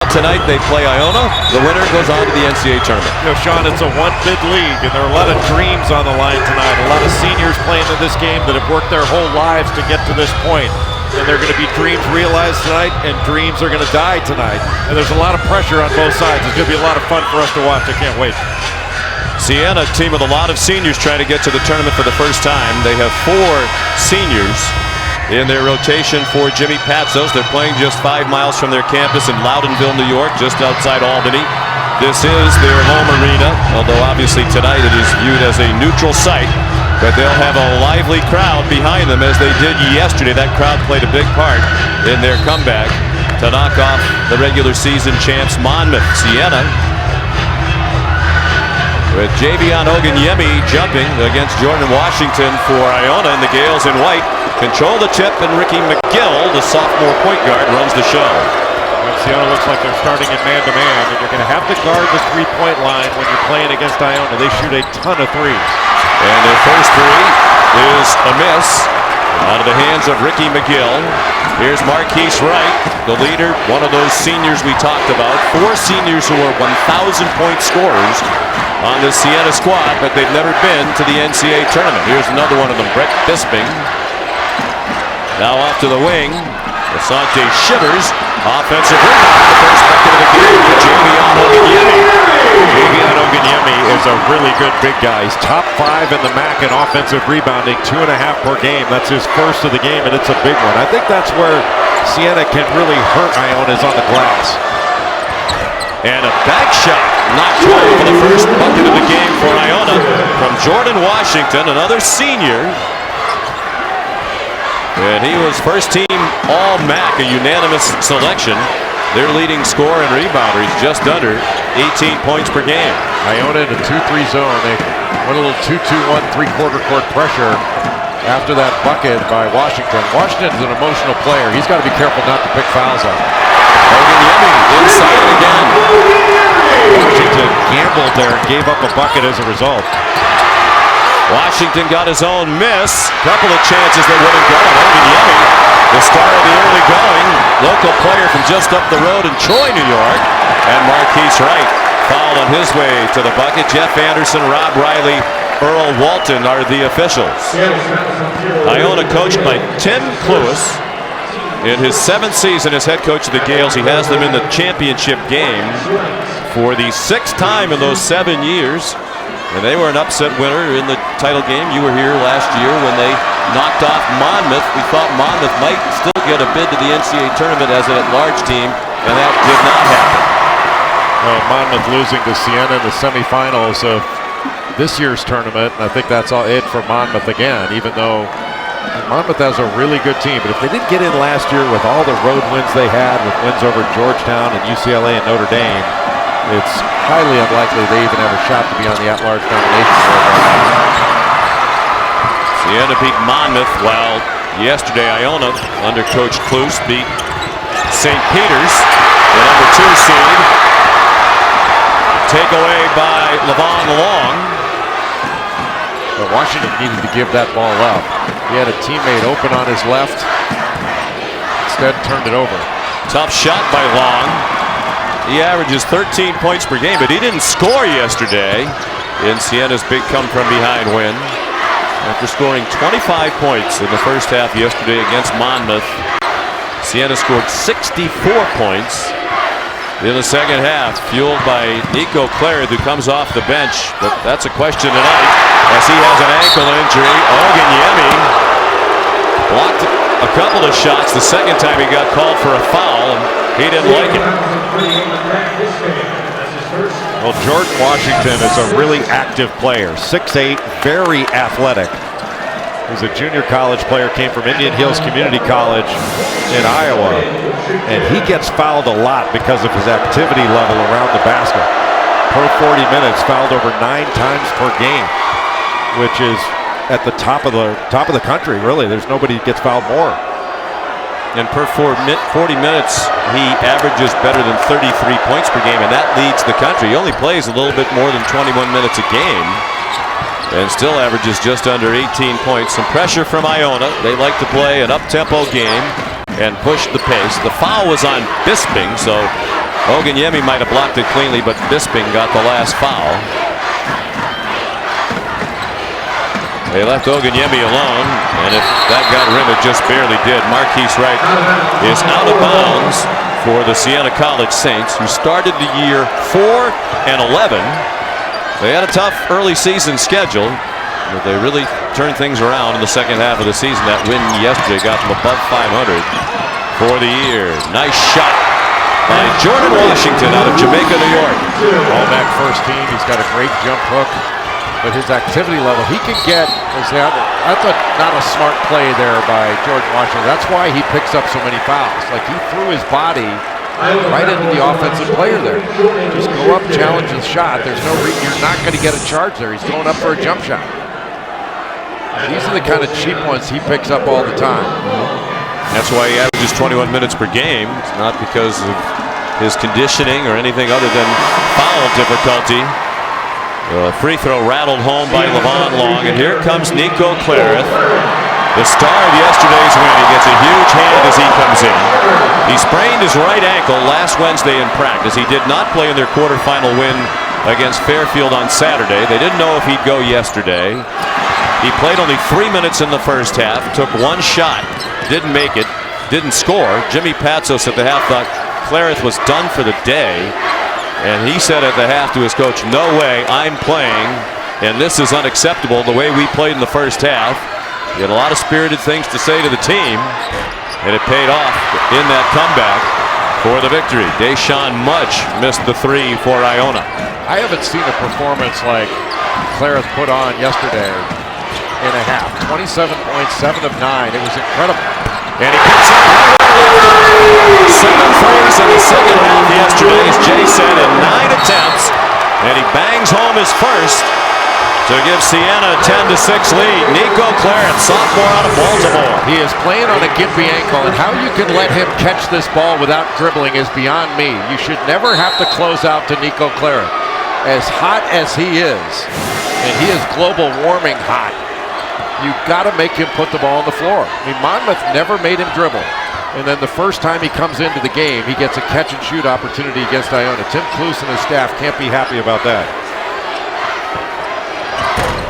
Tonight they play Iona. The winner goes on to the NCAA tournament. You know, Sean, it's a one-bid league, and there are a lot of dreams on the line tonight. A lot of seniors playing in this game that have worked their whole lives to get to this point. And they're going to be dreams realized tonight, and dreams are going to die tonight. And there's a lot of pressure on both sides. It's going to be a lot of fun for us to watch. I can't wait. Siena, a team with a lot of seniors trying to get to the tournament for the first time. They have 4 seniors in their rotation for Jimmy Patsos. They're playing just 5 miles from their campus in Loudonville, New York, just outside Albany. This is their home arena, although obviously tonight it is viewed as a neutral site. But they'll have a lively crowd behind them as they did yesterday. That crowd played a big part in their comeback to knock off the regular season champs Monmouth. Siena with Javion Oganyemi jumping against Jordan Washington for Iona, and the Gales in white control the tip, and Ricky McGill, the sophomore point guard, runs the show. Siena looks like they're starting in man-to-man, and you're going to have to guard the three-point line when you're playing against Iona. They shoot a ton of threes. And their first three is a miss out of the hands of Ricky McGill. Here's Marquise Wright, the leader, one of those seniors we talked about. 4 seniors who are 1,000-point scorers on the Siena squad, but they've never been to the NCAA tournament. Here's another one of them, Brett Bisping. Now off to the wing. Asante Shivers, offensive rebound. The first bucket of the game for Javion Oganyemi. Javion Oganyemi is a really good big guy. He's top 5 in the MAC in offensive rebounding, 2.5 per game. That's his first of the game, and it's a big one. I think that's where Siena can really hurt Iona, is on the glass. And a back shot knocked home for the first bucket of the game for Iona from Jordan Washington, another senior. And he was first team All-MAC, a unanimous selection. Their leading scorer and rebounder. He's just under 18 points per game. Iona in a 2-3 zone. They went a little 2-2-1 3/4 court pressure after that bucket by Washington. Washington's an emotional player. He's got to be careful not to pick fouls on. Oganyemi inside again. Washington gambled there and gave up a bucket as a result. Washington got his own miss. Couple of chances they wouldn't go. Oganyemi, the star of the early going, local player from just up the road in Troy, New York. And Marquise Wright fouled on his way to the bucket. Jeff Anderson, Rob Riley, Earl Walton are the officials. Iona coached by Tim Cluis. In his 7th season as head coach of the Gales, he has them in the championship game for the 6th time in those 7 years. And they were an upset winner in the title game. You were here last year when they knocked off Monmouth. We thought Monmouth might still get a bid to the NCAA tournament as an at-large team, and that did not happen. Well, Monmouth losing to Siena in the semifinals of this year's tournament. And I think that's all it for Monmouth again, even though Monmouth has a really good team. But if they didn't get in last year with all the road wins they had, with wins over Georgetown and UCLA and Notre Dame, it's highly unlikely they even have a shot to be on the at-large nomination. Siena beat Monmouth, while yesterday Iona, under Coach Cluis, beat St. Peter's, the number 2 seed. Takeaway by Levon Long. But Washington needed to give that ball up. He had a teammate open on his left. Instead, turned it over. Tough shot by Long. He averages 13 points per game, but he didn't score yesterday in Siena's big come-from-behind win. After scoring 25 points in the first half yesterday against Monmouth, Siena scored 64 points in the second half, fueled by Nico Claird, who comes off the bench. But that's a question tonight, as he has an ankle injury. Oganyemi blocked a couple of shots the second time he got called for a foul, and he didn't like it. Well, Jordan Washington is a really active player, 6'8", very athletic. He's a junior college player, came from Indian Hills Community College in Iowa, and he gets fouled a lot because of his activity level around the basket. Per 40 minutes, fouled over 9 times per game, which is at the top of the country, really. There's nobody who gets fouled more. And per 40 minutes, he averages better than 33 points per game, and that leads the country. He only plays a little bit more than 21 minutes a game, and still averages just under 18 points. Some pressure from Iona. They like to play an up-tempo game and push the pace. The foul was on Bisping, so Oganyemi might have blocked it cleanly, but Bisping got the last foul. They left Oganyemi alone, and if that got rim, it just barely did. Marquise Wright is out of bounds for the Siena College Saints, who started the year 4-11. They had a tough early season schedule, but they really turned things around in the second half of the season. That win yesterday got them above 500 for the year. Nice shot by Jordan Washington out of Jamaica, New York. All-MAC first team. He's got a great jump hook. But his activity level, he can get, that's not a smart play there by Jordan Washington. That's why he picks up so many fouls. Like, he threw his body right into the offensive player there. Just go up, challenge the shot. There's no reason, you're not going to get a charge there. He's going up for a jump shot. These are the kind of cheap ones he picks up all the time. That's why he averages 21 minutes per game. It's not because of his conditioning or anything other than foul difficulty. The free throw rattled home by Levon Long, and here comes Nico Clarith, the star of yesterday's win. He gets a huge hand as he comes in. He sprained his right ankle last Wednesday in practice. He did not play in their quarterfinal win against Fairfield on Saturday. They didn't know if he'd go yesterday. He played only 3 minutes in the first half, took one shot, didn't make it, didn't score. Jimmy Patsos at the half thought Clarith was done for the day. And he said at the half to his coach, "No way, I'm playing, and this is unacceptable the way we played in the first half." He had a lot of spirited things to say to the team, and it paid off in that comeback for the victory. Deshaun Mudge missed the three for Iona. I haven't seen a performance like Clarith put on yesterday in a half. 27 points, 7 of 9. It was incredible. And he puts up 7 threes in the second half yesterday, as Jay said, in 9 attempts. And he bangs home his first to give Siena a 10-6 lead. Nico Clarith, sophomore out of Baltimore. He is playing on a gimpy ankle, and how you can let him catch this ball without dribbling is beyond me. You should never have to close out to Nico Clarith. As hot as he is, and he is global warming hot, you got to make him put the ball on the floor. I mean, Monmouth never made him dribble. And then the first time he comes into the game, he gets a catch-and-shoot opportunity against Iona. Tim Cluse and his staff can't be happy about that.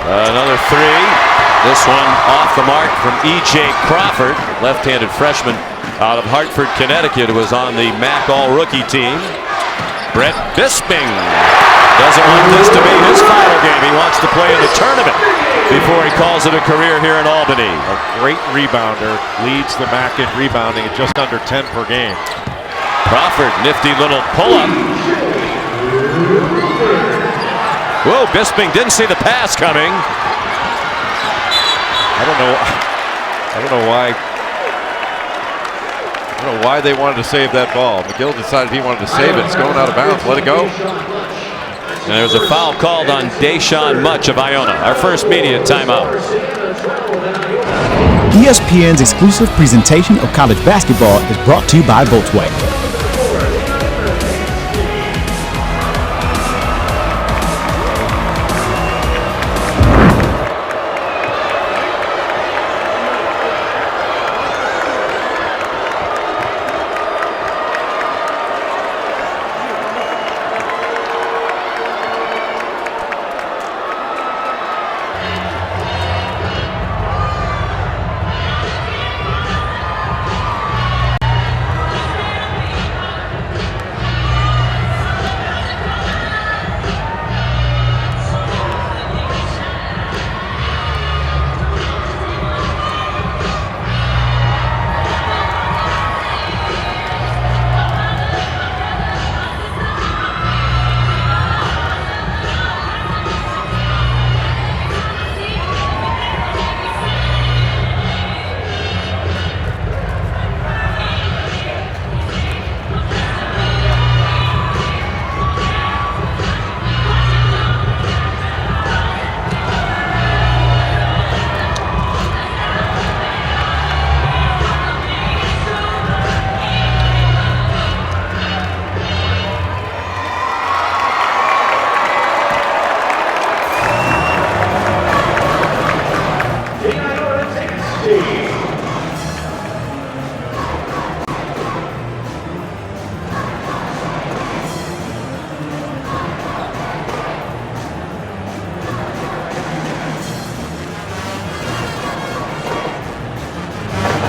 Another three. This one off the mark from E.J. Crawford, left-handed freshman out of Hartford, Connecticut, who was on the MAC All-Rookie team. Brett Bisping doesn't want this to be his final game. He wants to play in the tournament before he calls it a career here in Albany. A great rebounder, leads the MAC in rebounding at just under 10 per game. Crawford, nifty little pull-up. Whoa, Bisping didn't see the pass coming. I don't know why they wanted to save that ball. McGill decided he wanted to save it. It's going out of bounds. Let it go. And there's a foul called on Deshaun Mudge of Iona. Our first media timeout. ESPN's exclusive presentation of college basketball is brought to you by Volkswagen.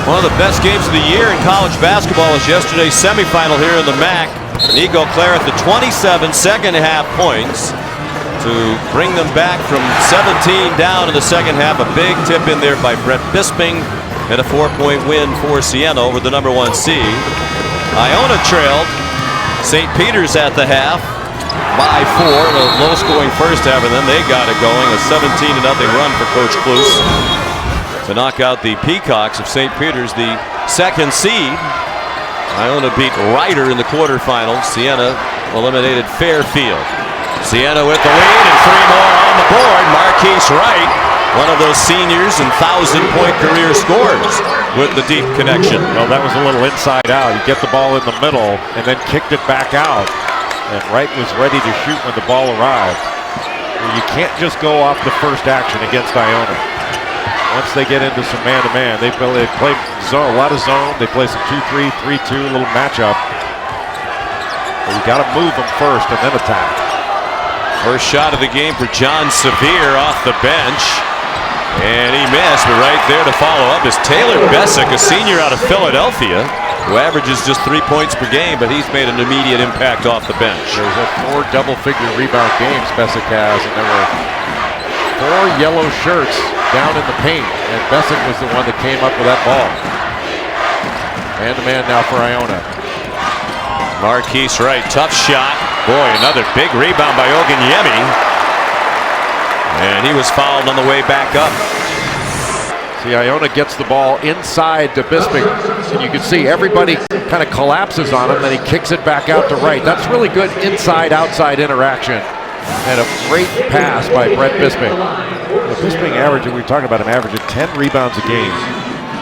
One of the best games of the year in college basketball was yesterday's semifinal here in the MAC. Nico Clare at the 27 second half points to bring them back from 17 down in the second half. A big tip in there by Brett Bisping and a 4-point win for Siena over the #1 seed. Iona trailed St. Peter's at the half by 4. A low-scoring first half, and then they got it going. A 17-0 run for Coach Klus to knock out the Peacocks of St. Peter's, the second seed. Iona beat Ryder in the quarterfinals. Siena eliminated Fairfield. Siena with the lead and 3 more on the board. Marquise Wright, one of those seniors and 1,000-point career scorers with the deep connection. Well, that was a little inside out. You get the ball in the middle and then kicked it back out. And Wright was ready to shoot when the ball arrived. You can't just go off the first action against Iona. Once they get into some man-to-man, they play zone, a lot of zone. They play some 2-3, 3-2, a little matchup. But you got to move them first and then attack. First shot of the game for John Sevier off the bench. And he missed, but right there to follow up is Taylor Bessick, a senior out of Philadelphia, who averages just 3 points per game, but he's made an immediate impact off the bench. There's 4 double-figure rebound games Bessick has, and there were 4 yellow shirts down in the paint, and Bessick was the one that came up with that ball. Man-to-man now for Iona. Marquise Wright, tough shot. Boy, another big rebound by Oganyemi. And he was fouled on the way back up. See, Iona gets the ball inside to Bisping, and you can see everybody kind of collapses on him, then he kicks it back out to Wright. That's really good inside-outside interaction. And a great pass by Brett Bisping. Bisping averaging, we were talking about him averaging 10 rebounds a game.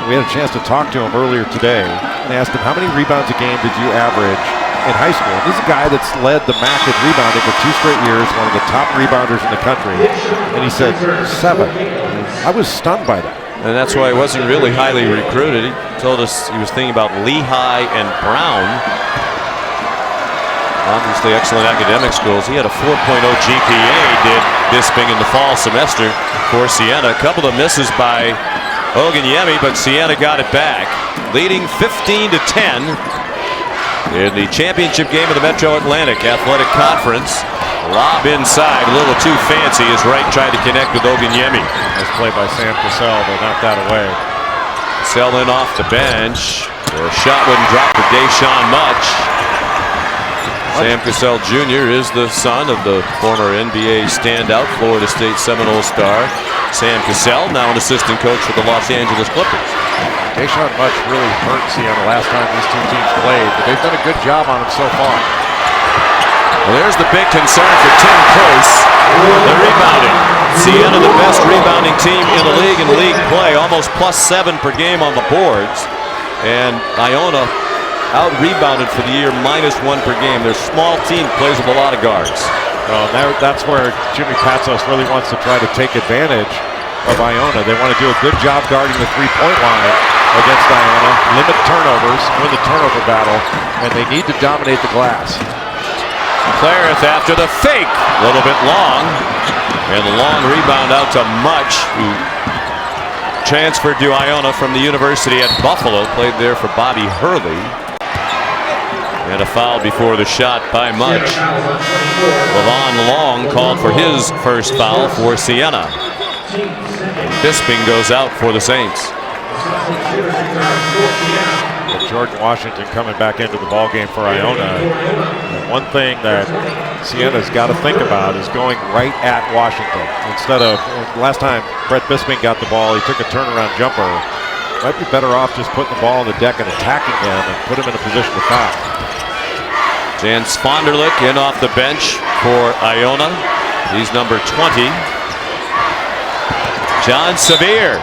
We had a chance to talk to him earlier today and asked him, how many rebounds a game did you average in high school? This is a guy that's led the MAC in rebounding for 2 straight years, one of the top rebounders in the country. And he said 7. I was stunned by that. And that's why he wasn't really highly recruited. He told us he was thinking about Lehigh and Brown. Obviously excellent academic schools. He had a 4.0 GPA, did Bisping in the fall semester for Siena. A couple of misses by Oganyemi, but Siena got it back, leading 15-10 in the championship game of the Metro Atlantic Athletic Conference. Lob inside, a little too fancy as Wright tried to connect with Oganyemi. Nice play by Sam Cassell, but knocked that away. Cassell in off the bench. The shot wouldn't drop for Deshaun Much. Sam Cassell Jr. is the son of the former NBA standout Florida State Seminole star Sam Cassell, now an assistant coach for the Los Angeles Clippers. Deshaun Much really hurt Siena last time these two teams played, but they've done a good job on him so far. Well, there's the big concern for Tim Close, the rebounding. Siena, the best rebounding team in the league play, almost +7 per game on the boards. And Iona out-rebounded for the year, -1 per game. Their small team plays with a lot of guards. Well, that's where Jimmy Patsos really wants to try to take advantage of Iona. They want to do a good job guarding the three-point line against Iona, limit turnovers, win the turnover battle, and they need to dominate the glass. Clarence after the fake, a little bit long, and the long rebound out to Much, who transferred to Iona from the University at Buffalo, played there for Bobby Hurley. And a foul before the shot by Much. Levon Long called for his first foul for Siena. And Bisping goes out for the Saints. Jordan Washington coming back into the ballgame for Iona. And one thing that Siena's got to think about is going right at Washington. Instead of, last time Brett Bisping got the ball, he took a turnaround jumper. Might be better off just putting the ball on the deck and attacking him and put him in a position to foul. Jan Svanderlik in off the bench for Iona. He's number 20. John Sevier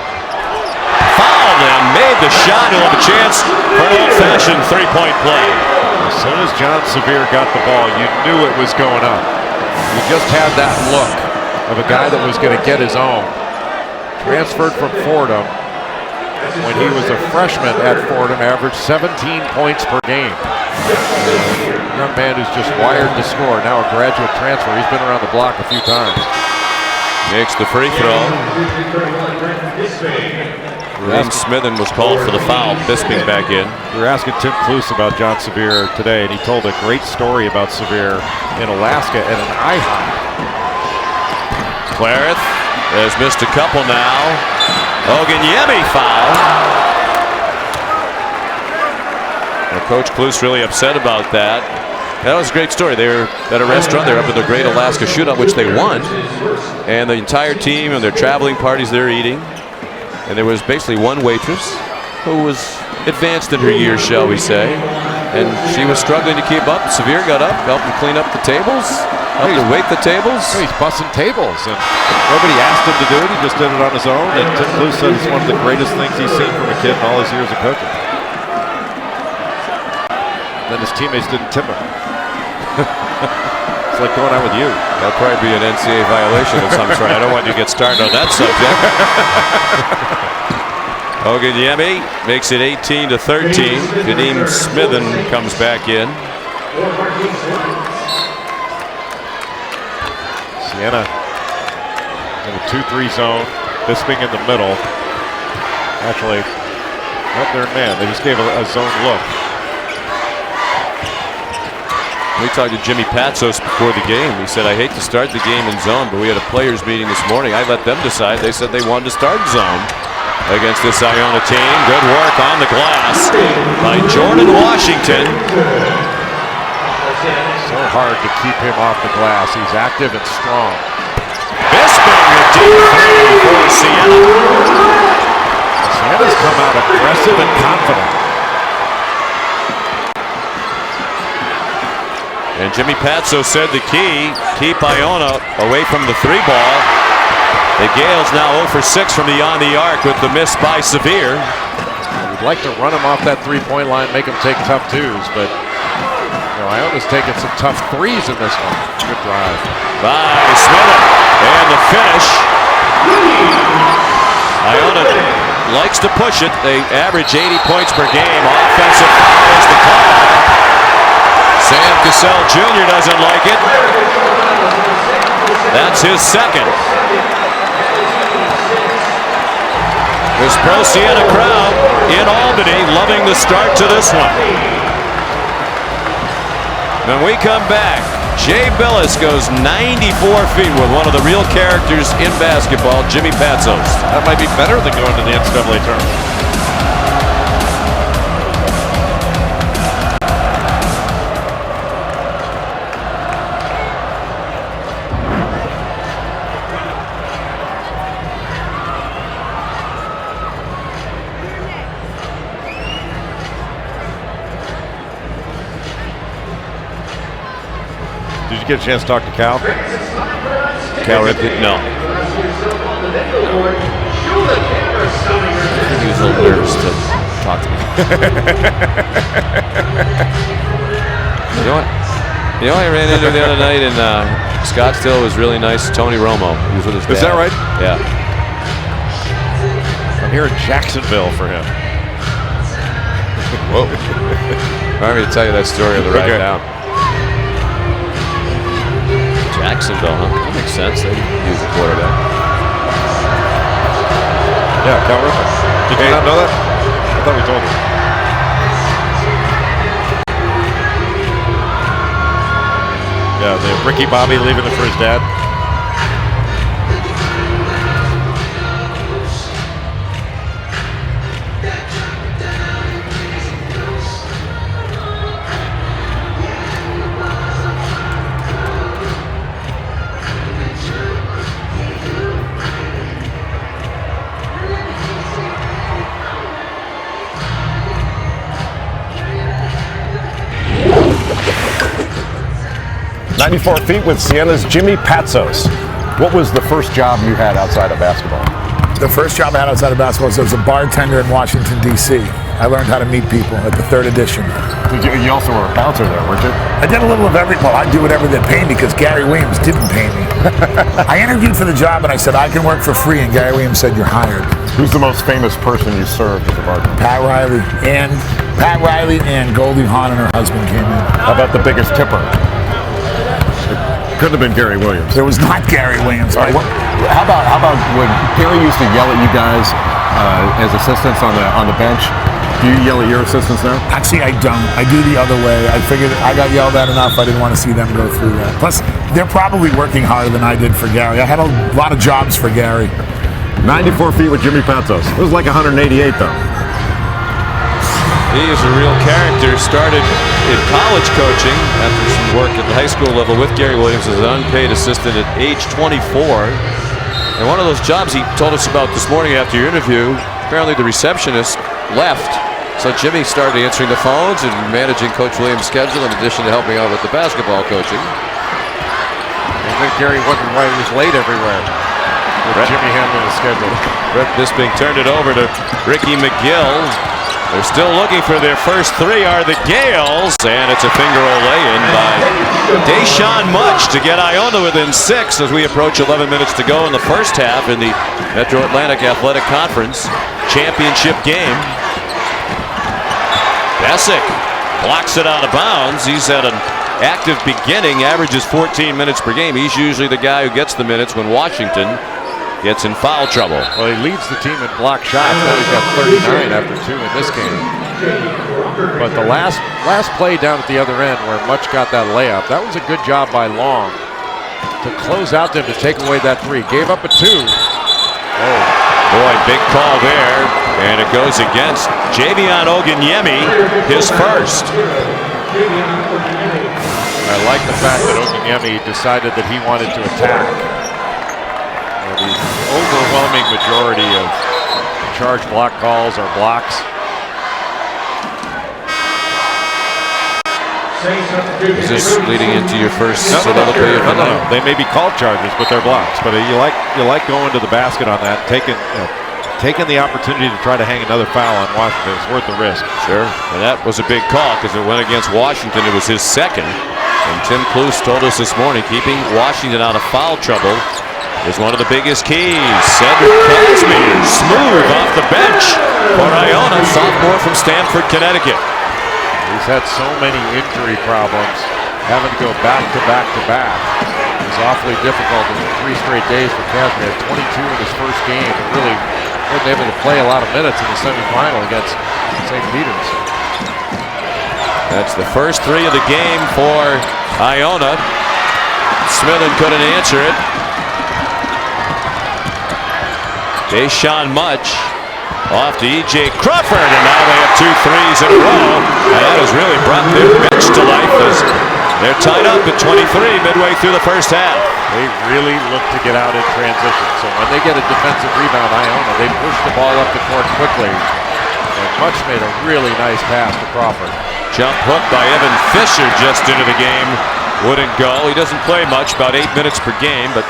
fouled and made the shot. He'll have a chance for an old-fashioned three-point play. As soon as John Sevier got the ball, you knew it was going up. You just had that look of a guy that was going to get his own. Transferred from Fordham. When he was a freshman at Fordham, averaged 17 points per game. A young man who's just wired to score. Now a graduate transfer. He's been around the block a few times. Makes the free throw. Smithen was called for the foul. Bisping back in. We were asking Tim Cluse about John Sevier today, and he told a great story about Sevier in Alaska at an IHOP. Clarith has missed a couple now. Oganyemi foul. Well, Coach Cluse really upset about that. That was a great story. They were at a restaurant. They're up at the Great Alaska Shootout, which they won. And the entire team and their traveling parties they're eating. And there was basically one waitress who was advanced in her years, shall we say. And she was struggling to keep up. Sevier got up, helped him clean up the tables, helped him wait the tables. He's bussing tables, and nobody asked him to do it. He just did it on his own. And Tim Cluse said it's one of the greatest things he's seen from a kid in all his years of coaching. Then his teammates didn't tip him. It's like going out with you. That'll probably be an NCAA violation of some sort. I don't want you to get started on that subject. Oganyemi makes it 18-13. Kadeem Smithen comes back in. Siena in a 2-3 zone. Bisping in the middle. Actually, up there, man. They just gave a zone look. We talked to Jimmy Patsos before the game. He said, I hate to start the game in zone, but we had a players meeting this morning. I let them decide. They said they wanted to start zone against this Iona team. Good work on the glass by Jordan Washington. So hard to keep him off the glass. He's active and strong. Bisping, a deep three for Siena. Siena's come out aggressive and confident. And Jimmy Patso said the key, keep Iona away from the three ball. The Gales now 0 for 6 from beyond the arc with the miss by Sevier. We'd like to run him off that three-point line, make him take tough twos, but Iona's taking some tough threes in this one. Good drive. By Smithen. And the finish. Iona likes to push it. They average 80 points per game. Offensive foul is the call. Sam Cassell Jr. doesn't like it. That's his second. This pro Siena crowd in Albany loving the start to this one. When we come back, Jay Billis goes 94 feet with one of the real characters in basketball, Jimmy Patsos. That might be better than going to the NCAA tournament. Did you get a chance to talk to Cal? Cal Ripken? No. I think he was a little nervous to talk to me. You know what? I ran into him the other night in Scottsdale. It was really nice. Tony Romo. He was with his dad. Is that right? Yeah. I'm here in Jacksonville for him. Whoa. Remind me to tell you that story on the ride down. Jacksonville, huh? That makes sense. They use a quarterback. Yeah, Cal Ripken. Did you not know that? I thought we told you. Yeah, they have Ricky Bobby leaving it for his dad. Feet with Siena's Jimmy Patsos. What was the first job you had outside of basketball? The first job I had outside of basketball was as a bartender in Washington, D.C. I learned how to meet people at the 3rd edition. You also were a bouncer there, weren't you? I did a little of everything. Well, I do whatever they pay me because Gary Williams didn't pay me. I interviewed for the job and I said, I can work for free. And Gary Williams said, you're hired. Who's the most famous person you served as a bartender? Pat Riley and Goldie Hawn and her husband came in. How about the biggest tipper? Couldn't have been Gary Williams. There was not Gary Williams. Right, how about when Gary used to yell at you guys as assistants on the bench. Do you yell at your assistants now? Actually, I don't. I do the other way. I figured I got yelled at enough. I didn't want to see them go through that. Plus, they're probably working harder than I did for Gary. I had a lot of jobs for Gary. 94 feet with Jimmy Patsos. It was like 188 though. He is a real character. Started in college coaching after some work at the high school level with Gary Williams as an unpaid assistant at age 24. And one of those jobs he told us about this morning after your interview, apparently the receptionist left. So Jimmy started answering the phones and managing Coach Williams' schedule in addition to helping out with the basketball coaching. I think Gary wondered why he was late everywhere. With Jimmy handling the schedule. Brett Bisping turned it over to Ricky McGill. They're still looking for their first three are the Gales, and it's a finger roll lay-in by Deshaun Much to get Iona within 6 as we approach 11 minutes to go in the first half in the Metro Atlantic Athletic Conference championship game. Besic blocks it out of bounds. He's had an active beginning, averages 14 minutes per game. He's usually the guy who gets the minutes when Washington gets in foul trouble. Well, he leads the team in block shots. Now he's got 39 after 2 in this game. But the last play down at the other end where Much got that layup, that was a good job by Long to close out them to take away that 3. Gave up a 2. Oh, boy, big call there. And it goes against Javion Ogunyemi, his first. I like the fact that Ogunyemi decided that he wanted to attack. The overwhelming majority of charge block calls are blocks. Is this leading into your first No. soliloquy? They may be called charges, but they're blocks. But you like going to the basket on that, taking the opportunity to try to hang another foul on Washington. It's worth the risk. Sure. And that was a big call because it went against Washington. It was his second. And Tim Cluse told us this morning, keeping Washington out of foul trouble is one of the biggest keys. Cedric Casimir, smooth off the bench for Iona, sophomore from Stamford, Connecticut. He's had so many injury problems, having to go back to back to back. It was awfully difficult in 3 straight days for Casimir. 22 in his first game, and really wasn't able to play a lot of minutes in the semifinal against St. Peter's. That's the first 3 of the game for Iona. Smillen couldn't answer it. Deshaun Much off to E.J. Crawford, and now they have 2 threes in a row. And that has really brought their bench to life as they're tied up at 23 midway through the first half. They really look to get out in transition. So when they get a defensive rebound, Iona, they push the ball up the court quickly. And Much made a really nice pass to Crawford. Jump hook by Evan Fisher just into the game. Wouldn't go. He doesn't play much, about 8 minutes per game, but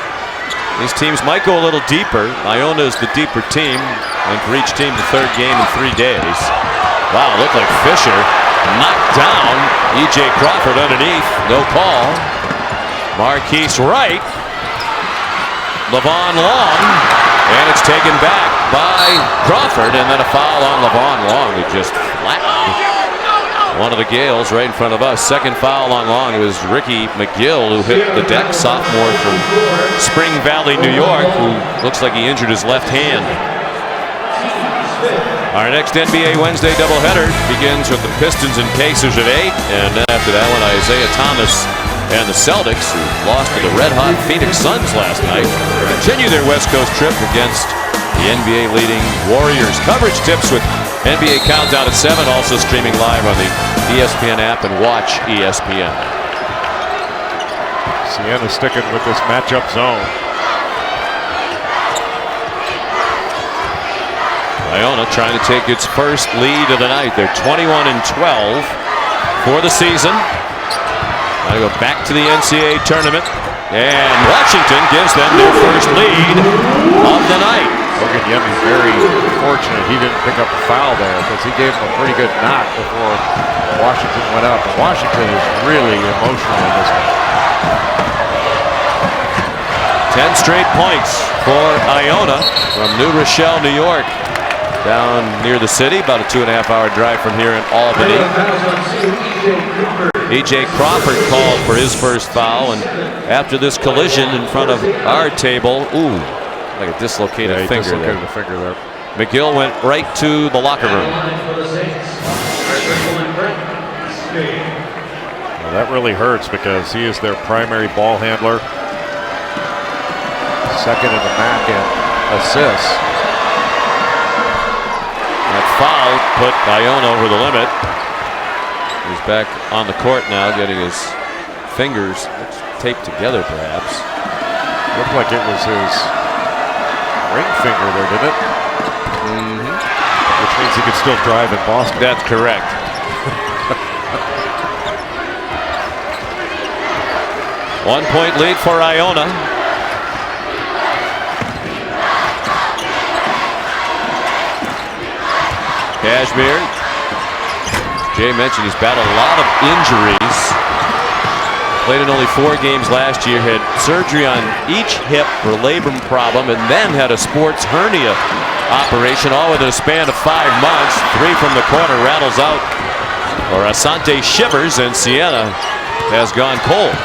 these teams might go a little deeper. Iona is the deeper team, and for each team, the 3rd game in 3 days. Wow, it looked like Fisher knocked down E.J. Crawford underneath. No call. Marquise Wright. Levon Long. And it's taken back by Crawford, and then a foul on Levon Long, who just flattened one of the Gales right in front of us. Second foul on Long. It was Ricky McGill who hit the deck, sophomore from Spring Valley, New York, who looks like he injured his left hand. Our next NBA Wednesday doubleheader begins with the Pistons and Pacers at 8, and then after that one, Isaiah Thomas and the Celtics, who lost to the red-hot Phoenix Suns last night, continue their West Coast trip against the NBA leading Warriors. Coverage tips with NBA Countdown at 7, also streaming live on the ESPN app and watch ESPN. Siena sticking with this matchup zone. Iona trying to take its first lead of the night. They're 21-12 for the season. Now go back to the NCAA tournament, and Washington gives them their first lead of the night. Ogunyemi very fortunate he didn't pick up a foul there, because he gave him a pretty good knock before Washington went up. And Washington is really emotional in this one. 10 straight points for Iona from New Rochelle, New York, down near the city, about a 2.5-hour drive from here in Albany. E.J. Crawford called for his first foul, and after this collision in front of our table, like a dislocated finger there. Dislocated the finger there. McGill went right to the locker room. Well, that really hurts because he is their primary ball handler. Second in the MAC in assists. That foul put Iona over the limit. He's back on the court now, getting his fingers taped together, perhaps. Looked like it was his ring finger there, didn't it? Mm-hmm. Which means he could still drive in Boston. That's correct. 1 point lead for Iona. Kashmir. Jay mentioned he's battled a lot of injuries. Played in only 4 games last year. Had surgery on each hip for a labrum problem, and then had a sports hernia operation, all within a span of 5 months. 3 from the corner rattles out, or Asante shivers, and Siena has gone cold.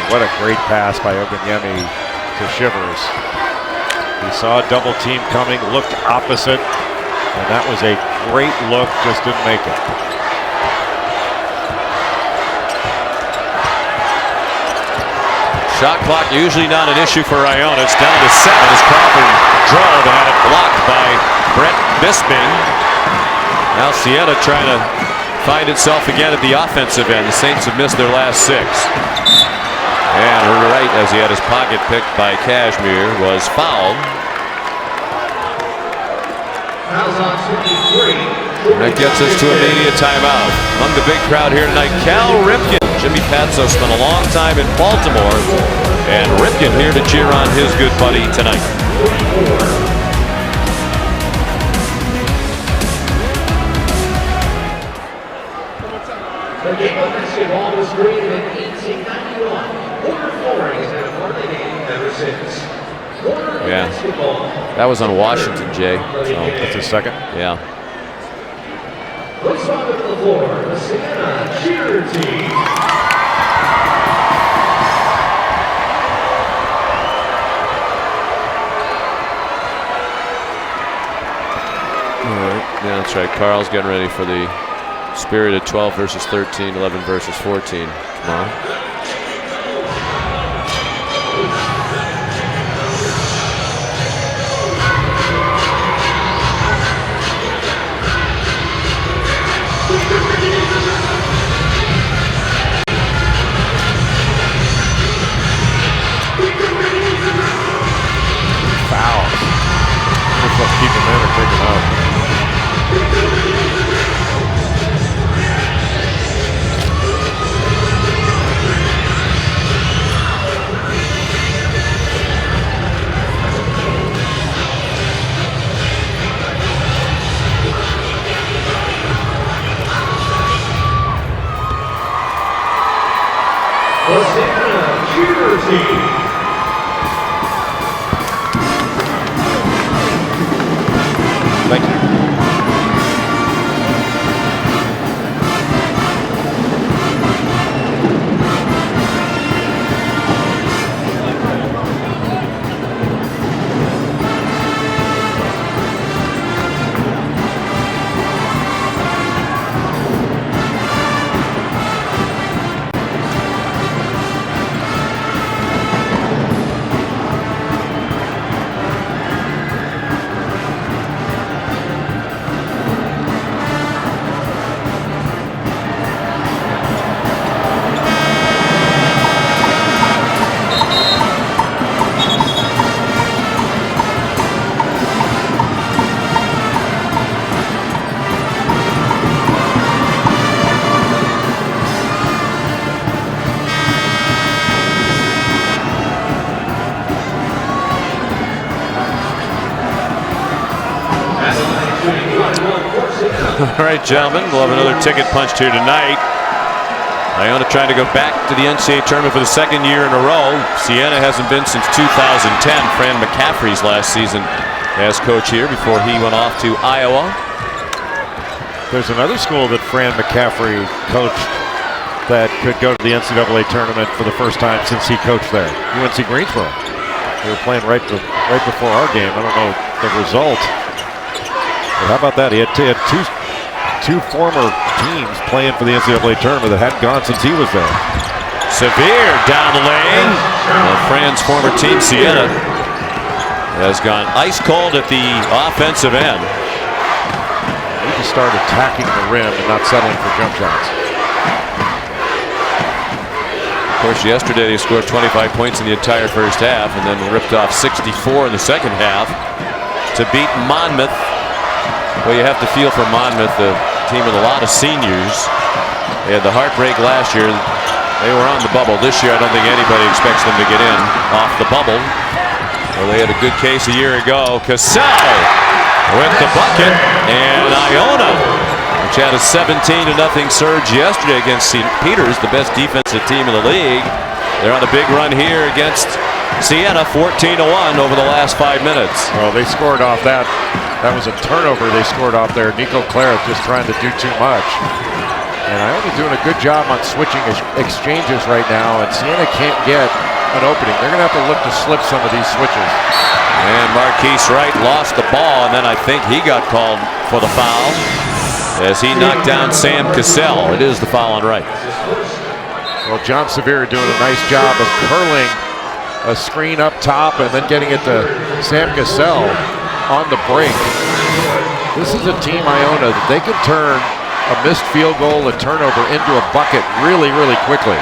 What a great pass by Oganyemi to Shivers. He saw a double team coming, looked opposite, and that was a great look, just didn't make it. Shot clock usually not an issue for Iona. It's down to 7 as Crawford drove and had it blocked by Brett Bisping. Now Siena trying to find itself again at the offensive end. The Saints have missed their last 6. And right as he had his pocket picked by Kashmir was fouled. And that gets us to a media timeout. Among the big crowd here tonight, Cal Ripken. Jimmy Patso spent a long time in Baltimore, and Ripken here to cheer on his good buddy tonight. The game of basketball was created in 1891. Warner Flooring has had a part of the game ever since. Yeah, that was on Washington, Jay. So That's his second. Yeah. Let's welcome to the floor the Siena cheer team. Yeah, that's right. Carl's getting ready for the spirited 12 versus 13, 11 versus 14 tomorrow. Fouls. We're supposed to keep him in or take him out. The Siena cheer team. Thank you. All right, gentlemen, we'll have another ticket punched here tonight. Iona trying to go back to the NCAA tournament for the 2nd year in a row. Siena hasn't been since 2010. Fran McCaffrey's last season as coach here before he went off to Iowa. There's another school that Fran McCaffrey coached that could go to the NCAA tournament for the first time since he coached there. UNC Greensboro. They were playing right before our game. I don't know the result. How about that? He had two former teams playing for the NCAA tournament that hadn't gone since he was there. Severe down the lane. Fran's former team, Siena, has gone ice cold at the offensive end. Need to start attacking the rim and not settling for jump shots. Of course, yesterday they scored 25 points in the entire first half and then ripped off 64 in the second half to beat Monmouth. Well, you have to feel for Monmouth, the team with a lot of seniors. They had the heartbreak last year. They were on the bubble. This year, I don't think anybody expects them to get in off the bubble. Well, they had a good case a year ago. Cassell with the bucket, and Iona, which had a 17-0 surge yesterday against St. Peter's, the best defensive team in the league. They're on a big run here against Siena, 14-1 over the last 5 minutes. Well, they scored off that. That was a turnover they scored off there. Nico Claret just trying to do too much. And Iona doing a good job on switching exchanges right now, and Siena can't get an opening. They're going to have to look to slip some of these switches. And Marquise Wright lost the ball, and then I think he got called for the foul as he knocked down Sam Cassell. It is the foul on Wright. Well, John Severe doing a nice job of curling a screen up top and then getting it to Sam Cassell on the break. This is a team, Iona, that they can turn a missed field goal, a turnover into a bucket really, really quickly.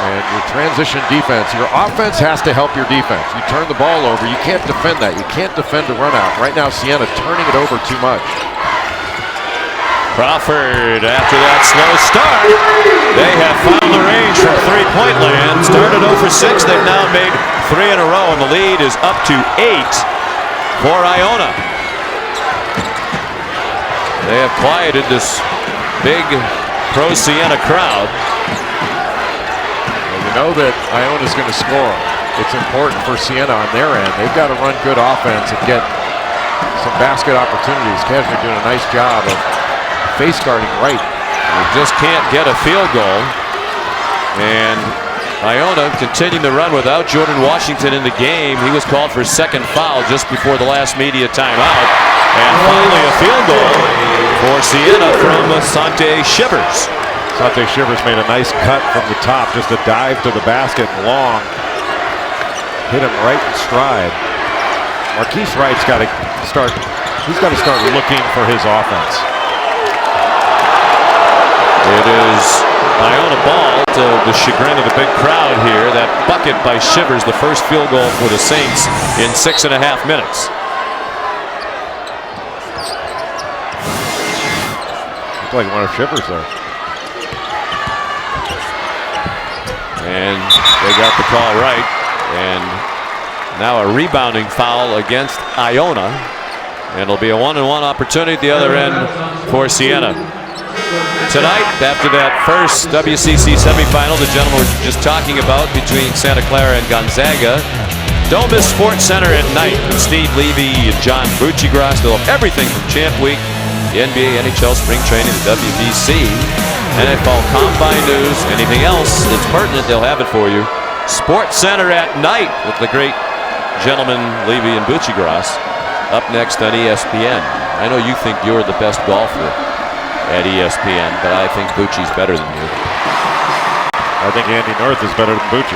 And your transition defense, your offense has to help your defense. You turn the ball over, you can't defend that. You can't defend a run out. Right now, Siena turning it over too much. Crawford, after that slow start, they have found the range from three-point land. Started 0 for 6. They've now made 3 in a row, and the lead is up to 8 for Iona. They have quieted this big pro-Siena crowd. You know that Iona's going to score. It's important for Siena on their end. They've got to run good offense and get some basket opportunities. Kashmir doing a nice job of face guarding Wright. They just can't get a field goal. And Iona continuing the run without Jordan Washington in the game. He was called for a second foul just before the last media timeout. And finally a field goal for Siena from Sante Shivers. Sante Shivers made a nice cut from the top, just a dive to the basket, long. Hit him right in stride. Marquise Wright's got to start, he's got to start looking for his offense. It is Iona ball to the chagrin of the big crowd here. That bucket by Shivers, the first field goal for the Saints in 6.5 minutes. Looked like one of Shivers there. And they got the call right. And now a rebounding foul against Iona. And it'll be a 1-on-1 opportunity at the other end for Siena. Tonight, after that first WCC semifinal the gentlemen were just talking about between Santa Clara and Gonzaga, don't miss Sports Center at night with Steve Levy and John Buccigross. They'll have everything from Champ Week, the NBA, NHL Spring Training, the WBC, NFL Combine news, anything else that's pertinent, they'll have it for you. Sports Center at night with the great gentlemen Levy and Buccigross. Up next on ESPN. I know you think you're the best golfer at ESPN, but I think Bucci's better than you. I think Andy North is better than Bucci.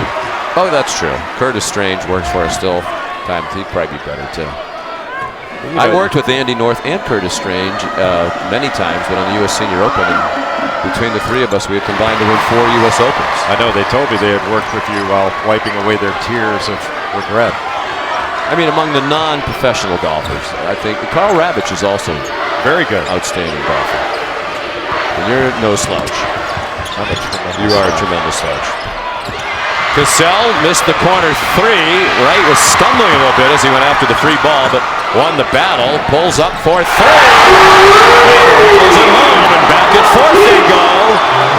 Oh, that's true. Curtis Strange works for us still. He'd probably be better too. I worked with Andy North and Curtis Strange many times, but on the U.S. Senior Open, and between the three of us, we had combined to win 4 U.S. Opens. I know they told me they had worked with you while wiping away their tears of regret. I mean, among the non-professional golfers, I think Carl Ravitch is also very good, outstanding golfer. And you're no slouch. You are a tremendous slouch. Cassell missed the corner 3. Wright was stumbling a little bit as he went after the free ball, but won the battle. Pulls up for 3. Pulls it home, and back and forth they go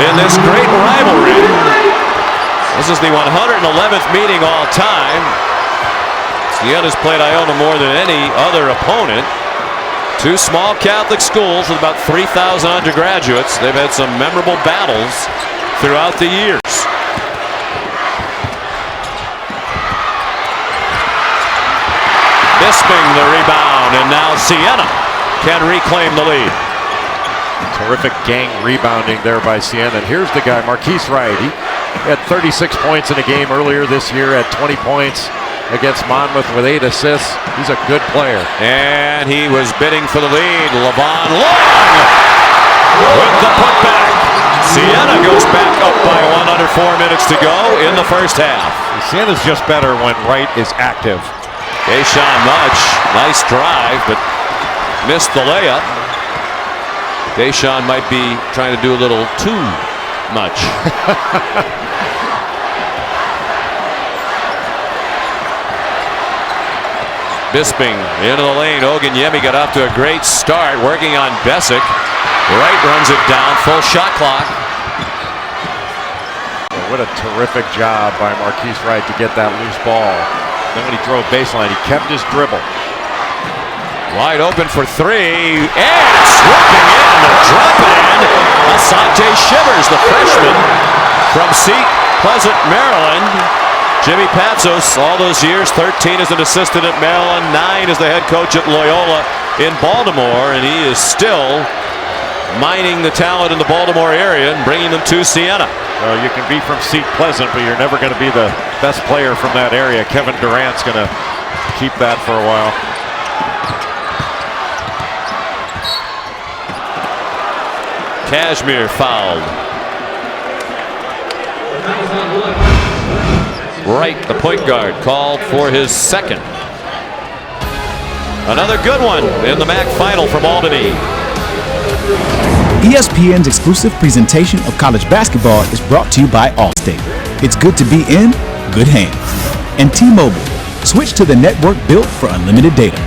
in this great rivalry. This is the 111th meeting all time. Siena's played Iona more than any other opponent. 2 small Catholic schools with about 3,000 undergraduates. They've had some memorable battles throughout the years. Bisping the rebound, and now Siena can reclaim the lead. Terrific gang rebounding there by Siena. And here's the guy, Marquise Wright. He had 36 points in a game earlier this year, had 20 points against Monmouth with 8 assists. He's a good player. And he was bidding for the lead. Levon Long with the putback. Siena goes back up by 1 under 4 minutes to go in the first half. Siena's just better when Wright is active. Deshaun Much, nice drive, but missed the layup. Deshaun might be trying to do a little too much. Bisping into the lane. Oganyemi got off to a great start, working on Besic. Wright runs it down, full shot clock. What a terrific job by Marquise Wright to get that loose ball. Then when he drove baseline, he kept his dribble. Wide open for 3, and swooping in to drop it in. Asante Shivers, the freshman from Seat Pleasant, Maryland. Jimmy Patsos, all those years, 13 as an assistant at Maryland, 9 as the head coach at Loyola in Baltimore, and he is still mining the talent in the Baltimore area and bringing them to Siena. Well, you can be from Seat Pleasant, but you're never going to be the best player from that area. Kevin Durant's going to keep that for a while. Cashmere fouled. Wright, the point guard, called for his second. Another good one in the MAC final from Albany. ESPN's exclusive presentation of college basketball is brought to you by Allstate. It's good to be in good hands. And T-Mobile. Switch to the network built for unlimited data.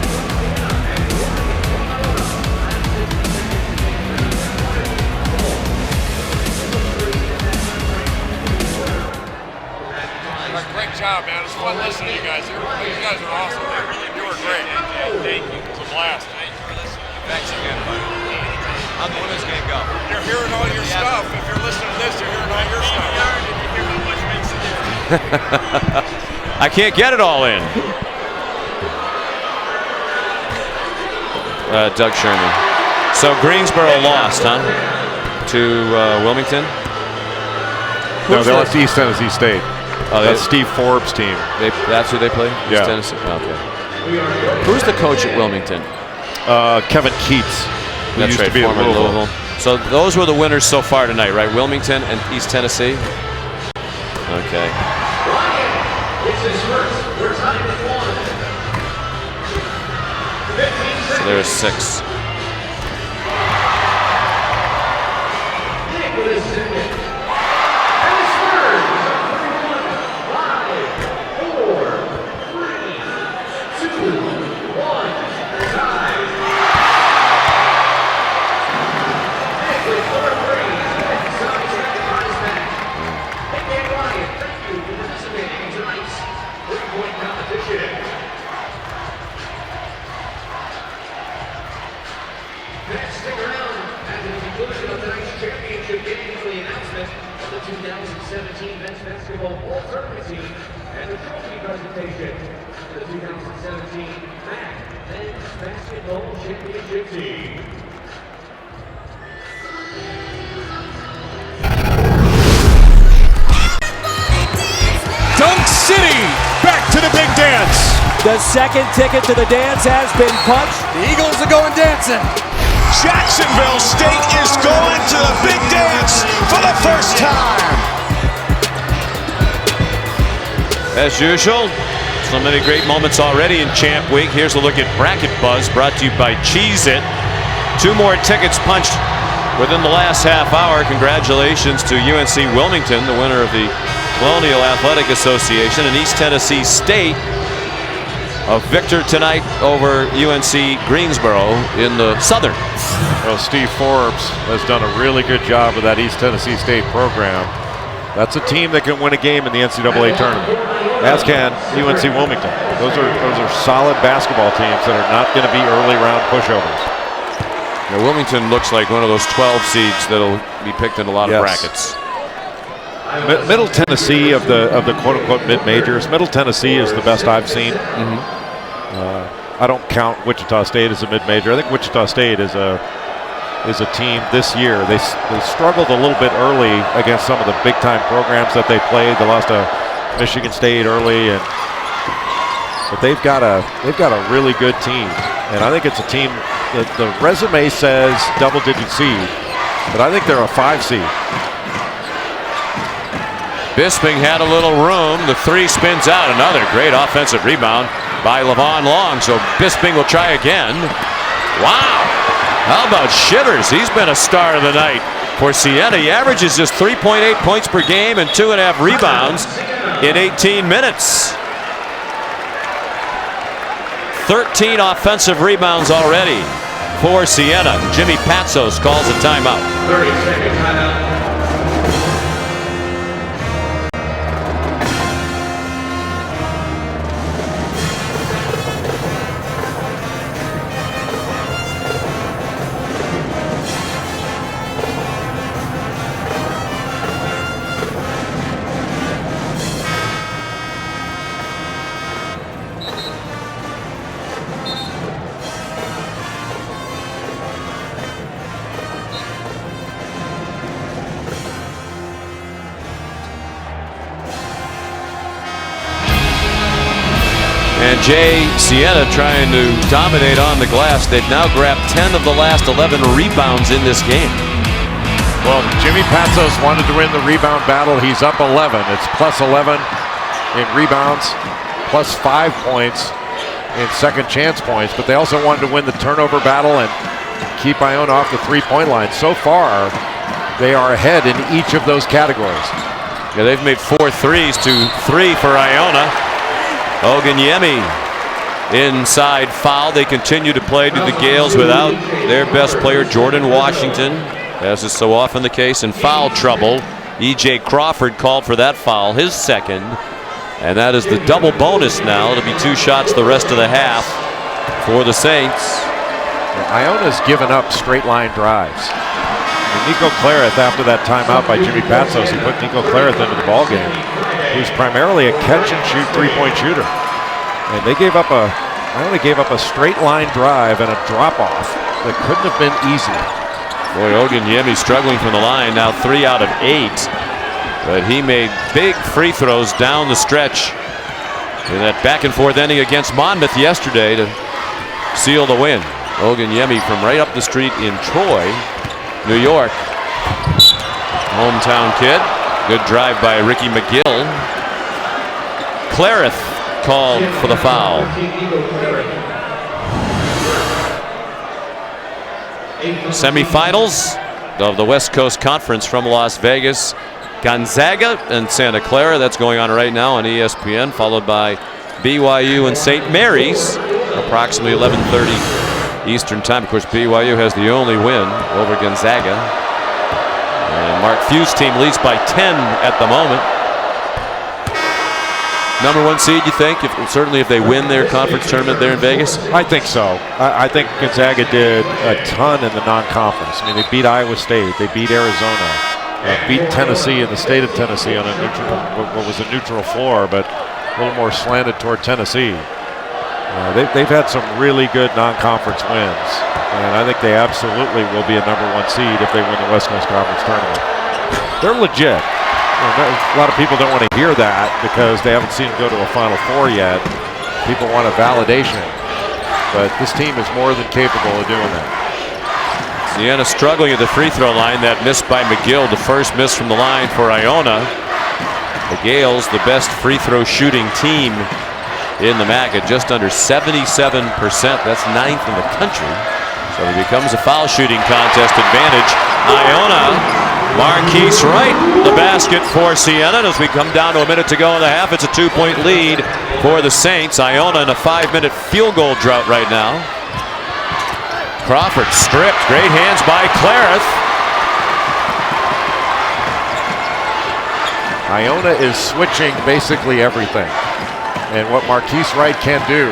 Great job, man. It's fun listening to you guys. You guys are awesome. You were great. Thank you. It was a blast. Thank you for listening. Thanks again, buddy. How'd the women's game go? You're hearing all your stuff. If you're listening to this, you're hearing all your stuff. I can't get it all in. Doug Sherman. So Greensboro lost, huh? To Wilmington? No, they lost to East Tennessee State. Oh, that's Steve Forbes' team. That's who they play? Yeah. East Tennessee. Okay. Who's the coach at Wilmington? Kevin Keats. That's used right, to be former at Louisville. So those were the winners so far tonight, right? Wilmington and East Tennessee? Okay. So there's 6. Stick around at the conclusion of tonight's championship game for the announcement of the 2017 men's basketball all-tournament team and the trophy presentation for the 2017 MAC men's basketball championship team. Dunk City, back to the big dance. The second ticket to the dance has been punched. The Eagles are going dancing. Jacksonville State is going to the big dance for the first time. As usual, so many great moments already in Champ Week. Here's a look at Bracket Buzz, brought to you by Cheez-It. 2 more tickets punched within the last half hour. Congratulations to UNC Wilmington, the winner of the Colonial Athletic Association, and East Tennessee State, a victor tonight over UNC Greensboro in the Southern. Well, Steve Forbes has done a really good job with that East Tennessee State program. That's a team that can win a game in the NCAA tournament, as can UNC Wilmington. Those are solid basketball teams that are not going to be early round pushovers. Now, Wilmington looks like one of those 12 seeds that'll be picked in a lot of brackets. Middle Tennessee of the quote-unquote mid-majors, Middle Tennessee is the best I've seen. I don't count Wichita State as a mid-major. I think Wichita State is a team this year. They struggled a little bit early against some of the big-time programs that they played. They lost to Michigan State early, but they've got a really good team, and I think it's a team that the resume says double-digit seed, but I think they're a 5 seed. Bisping had a little room. The three spins out. Another great offensive rebound by Levon Long. So Bisping will try again. Wow. How about Shivers? He's been a star of the night for Siena. He averages just 3.8 points per game and 2.5 rebounds in 18 minutes. 13 offensive rebounds already for Siena. Jimmy Patsos calls a timeout. 30-second timeout. And Jay, Siena trying to dominate on the glass. They've now grabbed 10 of the last 11 rebounds in this game. Well, Jimmy Patsos wanted to win the rebound battle. He's up 11. It's plus 11 in rebounds, plus 5 points in second chance points. But they also wanted to win the turnover battle and keep Iona off the three-point line. So far, they are ahead in each of those categories. Yeah, they've made 4 threes to 3 for Iona. Oganyemi inside foul. They continue to play to the Gales without their best player, Jordan Washington, as is so often the case, in foul trouble. E.J. Crawford called for that foul, his second, and that is the double bonus now. It'll be 2 shots the rest of the half for the Saints. Iona's given up straight line drives. And Nico Clarith, after that timeout by Jimmy Patsos, he put Nico Clarith into the ballgame, who's primarily a catch-and-shoot three-point shooter. And they Iona gave up a straight line drive and a drop-off that couldn't have been easier. Boy, Oganyemi struggling from the line, now 3 out of 8. But he made big free throws down the stretch in that back-and-forth ending against Monmouth yesterday to seal the win. Oganyemi from right up the street in Troy, New York. Hometown kid. Good drive by Ricky McGill. Clarith called for the foul. Semifinals of the West Coast Conference from Las Vegas. Gonzaga and Santa Clara. That's going on right now on ESPN, followed by BYU and St. Mary's, approximately 11:30 Eastern time. Of course, BYU has the only win over Gonzaga. And Mark Few's team leads by 10 at the moment. Number 1 seed, you think? Certainly if they win their conference tournament there in Vegas? I think so. I think Gonzaga did a ton in the non-conference. I mean, they beat Iowa State. They beat Arizona. Beat Tennessee in the state of Tennessee on what was a neutral floor, but a little more slanted toward Tennessee. They've had some really good non-conference wins, and I think they absolutely will be a number 1 seed if they win the West Coast Conference tournament. They're legit. A lot of people don't want to hear that because they haven't seen them go to a Final Four yet. People want a validation, but this team is more than capable of doing that. Siena struggling at the free throw line. That miss by McGill, the first miss from the line for Iona. The Gales, the best free throw shooting team in the MAC at just under 77%. That's 9th in the country. So it becomes a foul shooting contest advantage. Iona, Marquise Wright, the basket for Siena. As we come down to a minute to go in the half, it's a 2-point lead for the Saints. Iona in a 5-minute field goal drought right now. Crawford stripped. Great hands by Clarith. Iona is switching basically everything. And what Marquise Wright can do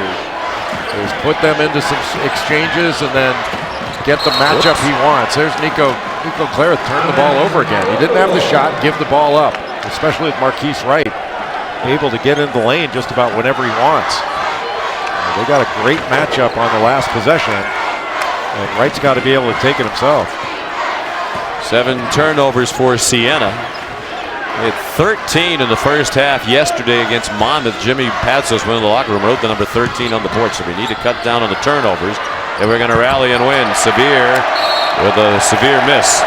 is put them into some exchanges and then get the matchup he wants. There's Nico Clarith turned the ball over again. He didn't have the shot, give the ball up, especially with Marquise Wright able to get in the lane just about whenever he wants. They got a great matchup on the last possession, and Wright's got to be able to take it himself. 7 turnovers for Siena. They had 13 in the first half yesterday against Monmouth. Jimmy Patsos went in the locker room, wrote the number 13 on the board, so we need to cut down on the turnovers, and we're going to rally and win. Severe with a severe miss.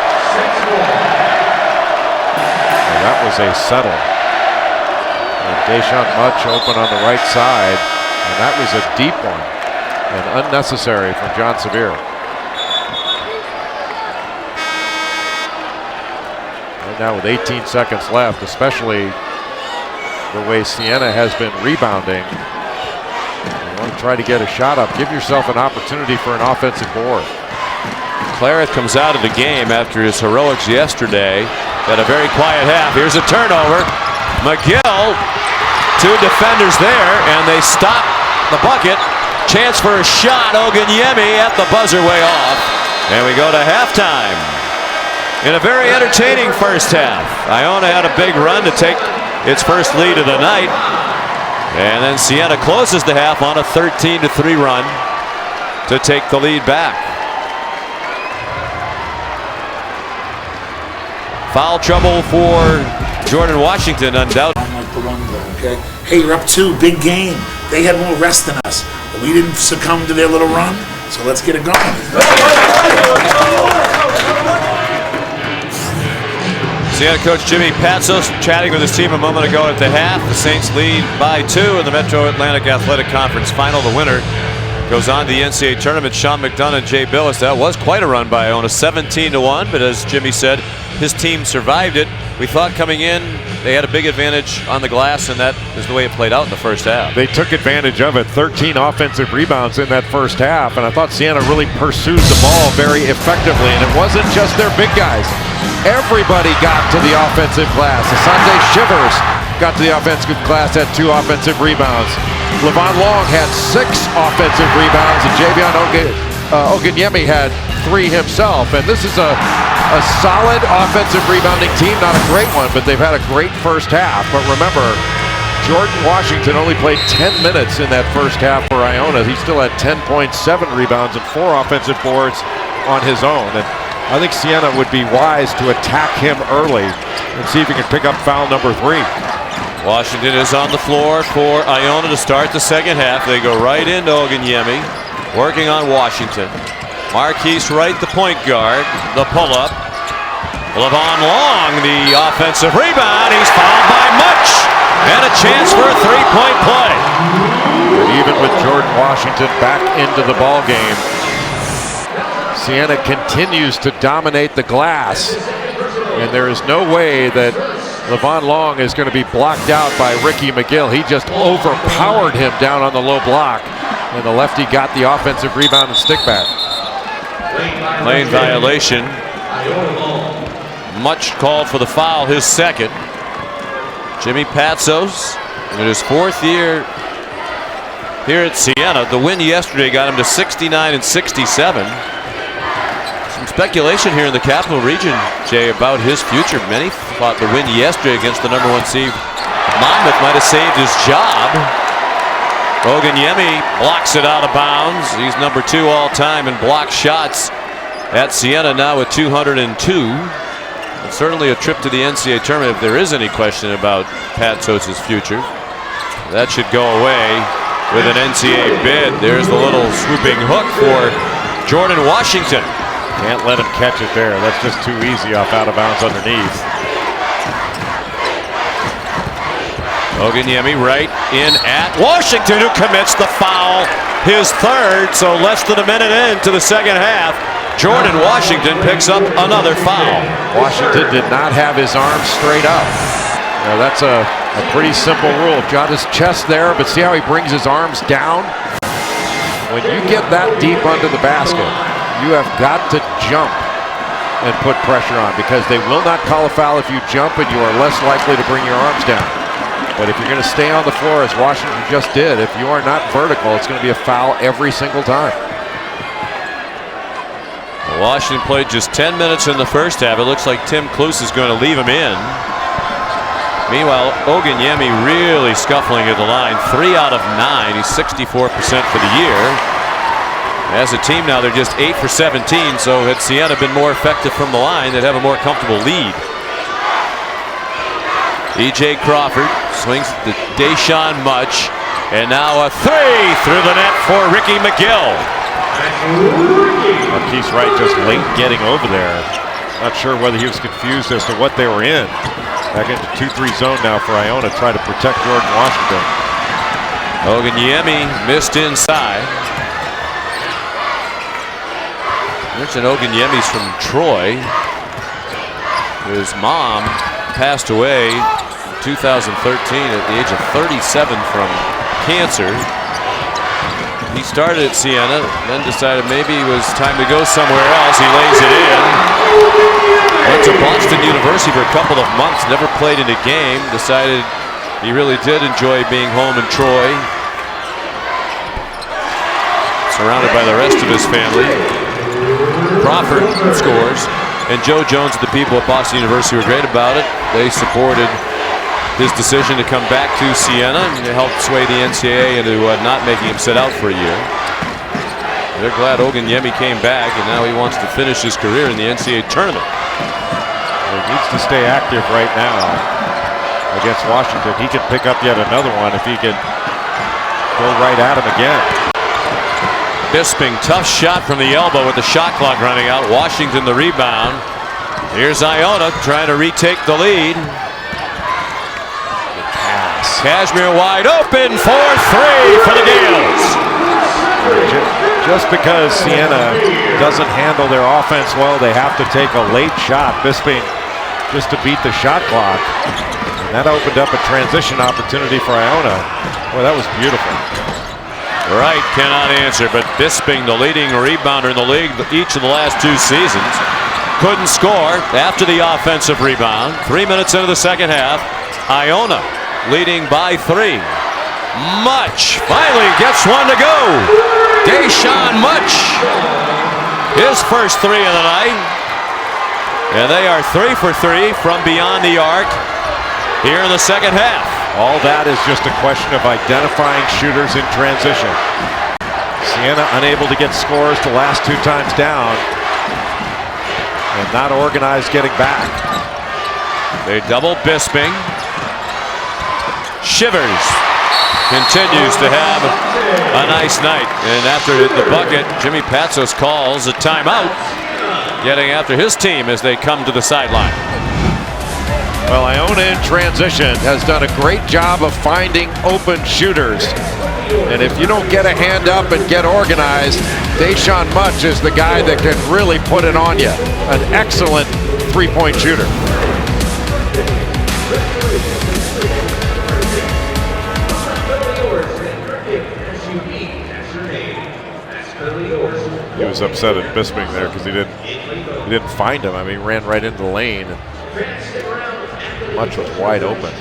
And that was a settle. And Deshaun Much open on the right side, and that was a deep one and unnecessary from John Severe. Now with 18 seconds left, especially the way Siena has been rebounding, you want to try to get a shot up. Give yourself an opportunity for an offensive board. Claret comes out of the game after his heroics yesterday. Had a very quiet half. Here's a turnover. McGill, 2 defenders there, and they stop the bucket. Chance for a shot. Oganyemi at the buzzer, way off. And we go to halftime. In a very entertaining first half. Iona had a big run to take its first lead of the night. And then Siena closes the half on a 13-3 run to take the lead back. Foul trouble for Jordan Washington, undoubtedly. Like the run though, okay? Hey, you're up 2, big game. They had more rest than us. But we didn't succumb to their little run, so let's get it going. Siena coach Jimmy Patsos chatting with his team a moment ago at the half. The Saints lead by 2 in the Metro Atlantic Athletic Conference final. The winner goes on to the NCAA tournament. Sean McDonough and Jay Billis. That was quite a run by Iona, 17-1. But as Jimmy said, his team survived it. We thought coming in they had a big advantage on the glass, and that is the way it played out in the first half. They took advantage of it. 13 offensive rebounds in that first half, and I thought Siena really pursued the ball very effectively. And it wasn't just their big guys. Everybody got to the offensive glass. Asante Shivers got to the offensive glass, had 2 offensive rebounds. Levon Long had 6 offensive rebounds, and Javion Oganyemi had 3 himself. And this is a solid offensive rebounding team, not a great one, but they've had a great first half. But remember, Jordan Washington only played 10 minutes in that first half for Iona. He still had 10.7 rebounds and 4 offensive boards on his own. And I think Siena would be wise to attack him early and see if he can pick up foul number 3. Washington is on the floor for Iona to start the second half. They go right into Oganyemi, working on Washington. Marquise Wright, the point guard, the pull-up. Levon Long, the offensive rebound. He's fouled by Much, and a chance for a 3-point play. But even with Jordan Washington back into the ball game, Siena continues to dominate the glass, and there is no way that Levon Long is going to be blocked out by Ricky McGill. He just overpowered him down on the low block, and the lefty got the offensive rebound and stick back. Lane violation. Much called for the foul, his second. Jimmy Patsos, in his 4th year here at Siena. The win yesterday got him to 69-67. Some speculation here in the Capital Region, Jay, about his future. Many thought the win yesterday against the number 1 seed Monmouth might have saved his job. Oganyemi blocks it out of bounds. He's number 2 all-time in block shots at Siena, now with 202. It's certainly a trip to the NCAA tournament if there is any question about Patsos' future. That should go away with an NCAA bid. There's the little swooping hook for Jordan Washington. Can't let him catch it there. That's just too easy off out of bounds underneath. Oganyemi right in at Washington, who commits the foul, his 3rd, so less than a minute into the second half. Jordan Washington picks up another foul. Washington did not have his arms straight up. Now that's a pretty simple rule. Got his chest there, but see how he brings his arms down? When you get that deep under the basket, you have got to jump and put pressure on, because they will not call a foul if you jump, and you are less likely to bring your arms down. But if you're going to stay on the floor, as Washington just did, if you are not vertical, it's going to be a foul every single time. Washington played just 10 minutes in the first half. It looks like Tim Cluse is going to leave him in. Meanwhile, Oganyemi really scuffling at the line. 3 out of 9. He's 64% for the year. As a team now, they're just 8 for 17. So had Siena been more effective from the line, they'd have a more comfortable lead. E.J. Crawford swings to Deshaun Much. And now a 3 through the net for Ricky McGill. Marquise Wright just late getting over there. Not sure whether he was confused as to what they were in. Back into 2-3 zone now for Iona, try to protect Jordan Washington. Oganyemi missed inside. Mentioned Oganyemi's from Troy. His mom passed away in 2013 at the age of 37 from cancer. He started at Siena, then decided maybe it was time to go somewhere else. He lays it in. Went to Boston University for a couple of months, never played in a game. Decided he really did enjoy being home in Troy, surrounded by the rest of his family. Crawford scores, and Joe Jones and the people at Boston University were great about it. They supported his decision to come back to Siena and helped sway the NCAA into not making him sit out for a year. They're glad Oganyemi came back, and now he wants to finish his career in the NCAA tournament. He needs to stay active right now against Washington. He could pick up yet another one if he could go right at him again. Bisping, tough shot from the elbow with the shot clock running out. Washington the rebound. Here's Iona trying to retake the lead. Kashmir wide open for 3 for the Gales. Just because Siena doesn't handle their offense well, they have to take a late shot. Bisping just to beat the shot clock. And that opened up a transition opportunity for Iona. Boy, that was beautiful. Wright cannot answer, but Bisping, the leading rebounder in the league each of the last 2 seasons, couldn't score after the offensive rebound. 3 minutes into the second half, Iona leading by 3. Much finally gets one to go. Deshaun Much, his first 3 of the night. And they are 3 for 3 from beyond the arc here in the second half. All that is just a question of identifying shooters in transition. Siena unable to get scores the last 2 times down, and not organized getting back. They double Bisping. Shivers continues to have a nice night, and after the bucket, Jimmy Patsos calls a timeout, getting after his team as they come to the sideline. Well, Iona in transition has done a great job of finding open shooters. And if you don't get a hand up and get organized, Deshaun Much is the guy that can really put it on you. An excellent three-point shooter. He was upset at Bisping there because he didn't find him. I mean, he ran right into the lane. Much was wide open. All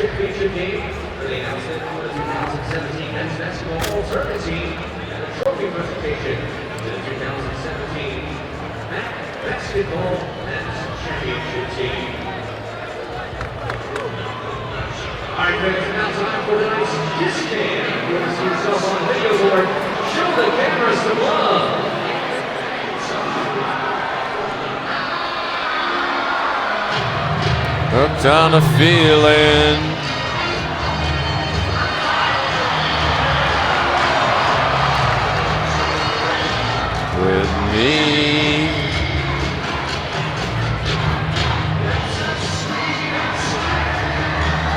right, it's now time for tonight's Kiss Cam. You want to see yourself on video board? Show the camera some love. Hooked on a feeling. With me.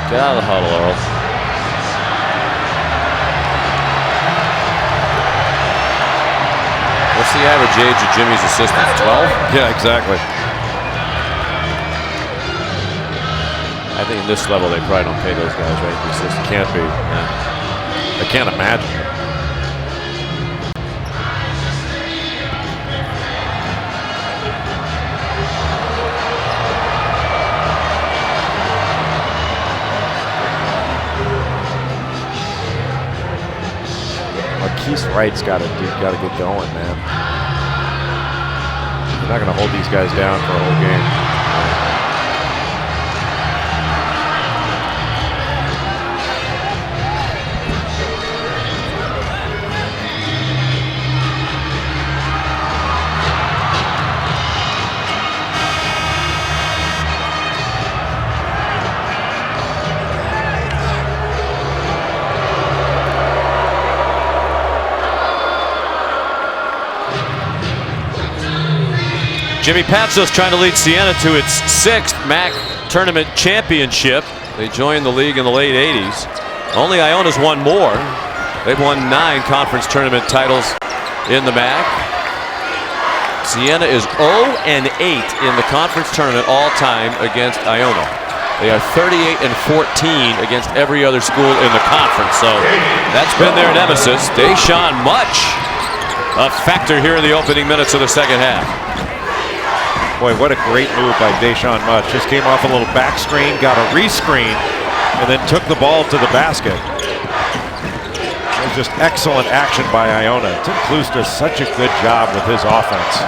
Get out of the huddle, Earl. What's the average age of Jimmy's assistants? 12? Yeah, exactly. I think at this level they probably don't pay those guys, right? The assistants Can't be. Yeah. I can't imagine. Marquise Wright's got to get going, man. You're not going to hold these guys down for a whole game. Jimmy Patsos trying to lead Siena to its 6th MAC tournament championship. They joined the league in the late 80s. Only Iona's won more. They've won 9 conference tournament titles in the MAC. Siena is 0-8 in the conference tournament all time against Iona. They are 38-14 against every other school in the conference. So that's been their nemesis. Deshaun Much, a factor here in the opening minutes of the second half. Boy, what a great move by Deshaun Much. Just came off a little back screen, got a rescreen, and then took the ball to the basket. It was just excellent action by Iona. Tim Cluse does such a good job with his offense.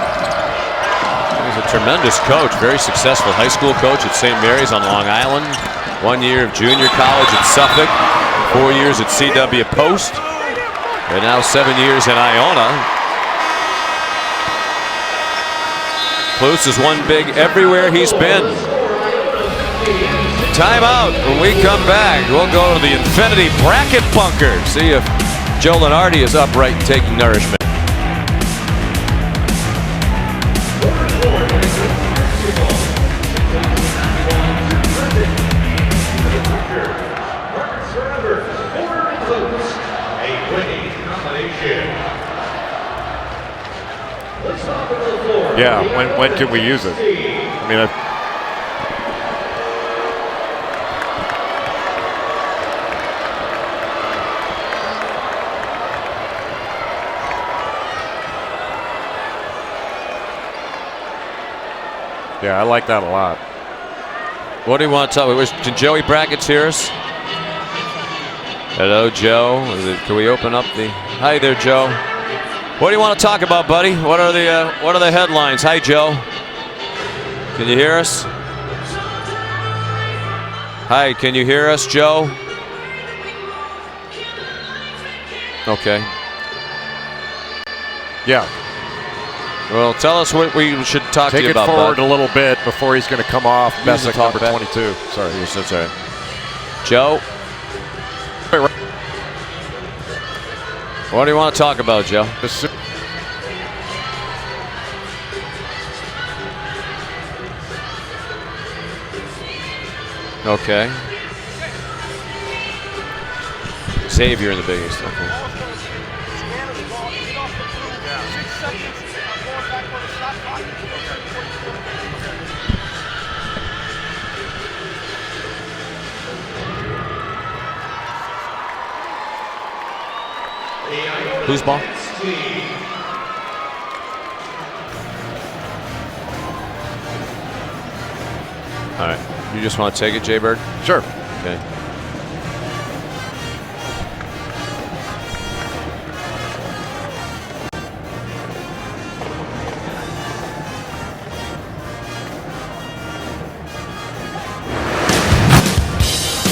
He's a tremendous coach, very successful high school coach at St. Mary's on Long Island. 1 year of junior college at Suffolk, 4 years at CW Post, and now 7 years in Iona. Cluse has won big everywhere he's been. Timeout. When we come back, we'll go to the Infinity Bracket Bunker. See if Joe Lenardi is upright and taking nourishment. Yeah, when can we use it? I mean, yeah, I like that a lot. What do you want to tell me? Can Joey Brackets hear us? Hello, Joe. Can we open up the? Hi there, Joe. What do you want to talk about, buddy? What are the headlines? Hi, Joe. Can you hear us? Hi, can you hear us, Joe? Okay. Yeah. Well, tell us what we should talk to you about. Take it forward bud. a little bit before he's going to come off. Bessick, number 22. Sorry. That's all right. Joe. What do you want to talk about, Joe? Okay. Xavier in the biggest. Okay. Whose ball? All right. You just want to take it, Jay-Bird? Sure. Okay.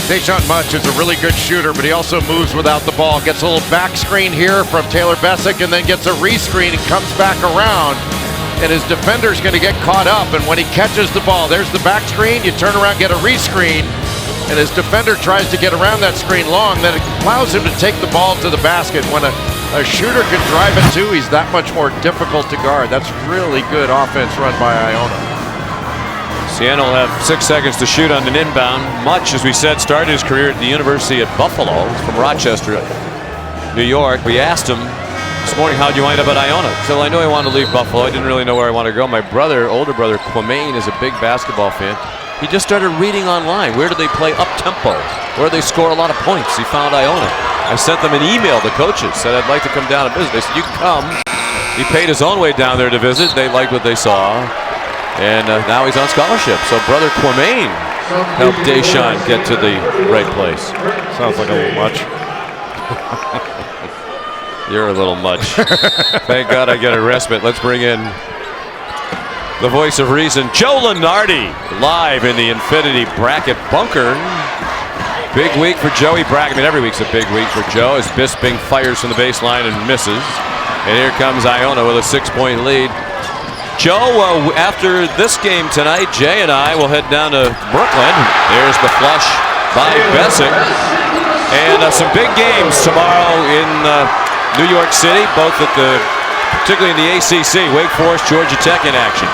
Deshaun Much is a really good shooter, but he also moves without the ball. Gets a little back screen here from Taylor Bessick, and then gets a rescreen and comes back around. And his defender's going to get caught up. And when he catches the ball, there's the back screen. You turn around, get a rescreen, and his defender tries to get around that screen long. Then it allows him to take the ball to the basket. When a shooter can drive it too, he's that much more difficult to guard. That's really good offense run by Iona. Siena will have 6 seconds to shoot on an inbound. Much, as we said, started his career at the University at Buffalo. He's from Rochester, New York. We asked him this morning, how'd you wind up at Iona? So I knew I wanted to leave Buffalo. I didn't really know where I wanted to go. My brother, older brother, Quamaine, is a big basketball fan. He just started reading online. Where do they play up-tempo? Where do they score a lot of points? He found Iona. I sent them an email, the coaches, said I'd like to come down and visit. They said, you can come. He paid his own way down there to visit. They liked what they saw. And now he's on scholarship. So brother Quamaine helped Deshaun get to the right place. Sounds like a little much. You're a little much. Thank God I get a respite. Let's bring in the voice of reason, Joe Lenardi, live in the Infinity Bracket Bunker. Big week for Joey Brackett. I mean, every week's a big week for Joe as Bisping fires from the baseline and misses. And here comes Iona with a 6-point lead. Joe, after this game tonight, Jay and I will head down to Brooklyn. There's the flush by Bessick. And some big games tomorrow in New York City, both at particularly in the ACC. Wake Forest, Georgia Tech in action.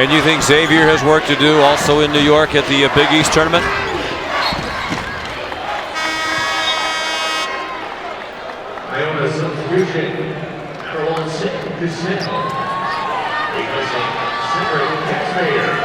And you think Xavier has work to do also in New York at the Big East tournament? Iona substitution. Number 1, Siena. Replacing Cedric Taxpayer.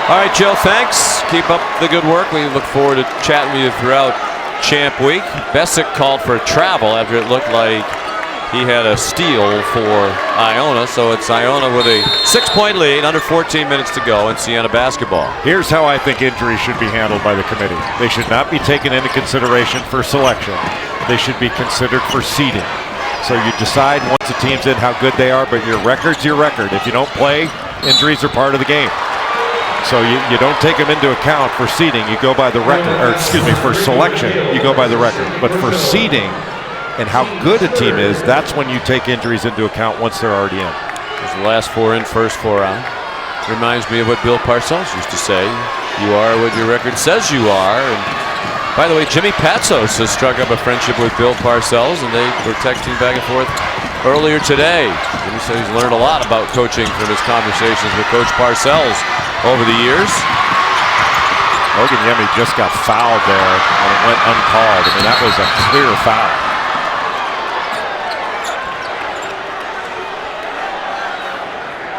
All right, Joe, thanks. Keep up the good work. We look forward to chatting with you throughout Champ Week. Bessick called for travel after it looked like he had a steal for Iona. So it's Iona with a 6-point lead, under 14 minutes to go in Siena basketball. Here's how I think injuries should be handled by the committee. They should not be taken into consideration for selection. They should be considered for seeding. So you decide once a team's in how good they are, but your record's your record. If you don't play, injuries are part of the game. So you don't take them into account for seeding. You go by the record, or excuse me, for selection, you go by the record. But for seeding and how good a team is, that's when you take injuries into account once they're already in. There's the last 4 in, first 4 out. Reminds me of what Bill Parcells used to say. You are what your record says you are. And by the way, Jimmy Patsos has struck up a friendship with Bill Parcells, and they were texting back and forth earlier today. Jimmy said he's learned a lot about coaching from his conversations with Coach Parcells over the years. Logan Yemi just got fouled there and it went uncalled. I mean, that was a clear foul.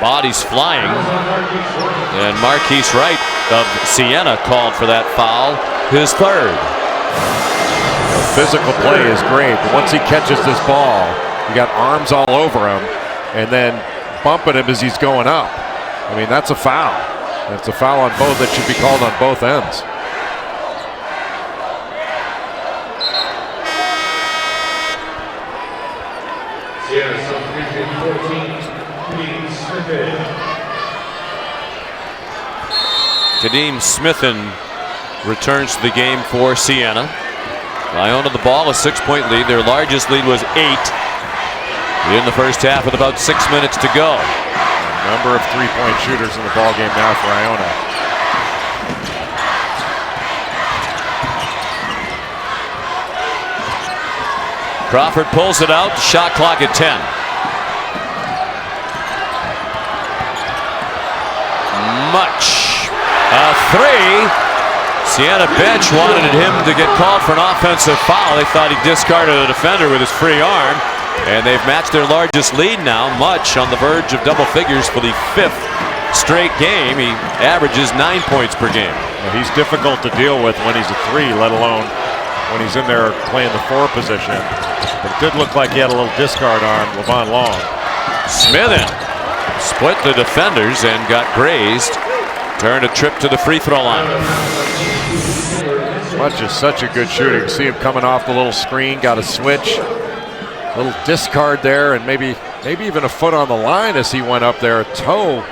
Bodies flying. And Marquise Wright of Siena called for that foul, his third. The physical play is great, but once he catches this ball, you got arms all over him and then bumping him as he's going up. I mean, that's a foul. That's a foul on both that should be called on both ends. Siena substitution 14, Kadeem Smithen. Kadeem Smithen returns to the game for Siena. Iona the ball, a 6-point lead. Their largest lead was 8 in the first half with about 6 minutes to go. A number of 3-point shooters in the ball game now for Iona. Crawford pulls it out, shot clock at 10. Much. A 3. Siena bench wanted him to get called for an offensive foul. They thought he discarded a defender with his free arm. And they've matched their largest lead now. Much on the verge of double figures for the 5th straight game. He averages 9 points per game. Well, he's difficult to deal with when he's a 3, let alone when he's in there playing the 4 position. But it did look like he had a little discard on Levon Long. Smithen split the defenders and got grazed. Turned a trip to the free throw line. Much is such a good shooter. See him coming off the little screen, got a switch. Little discard there, and maybe even a foot on the line as he went up there, towing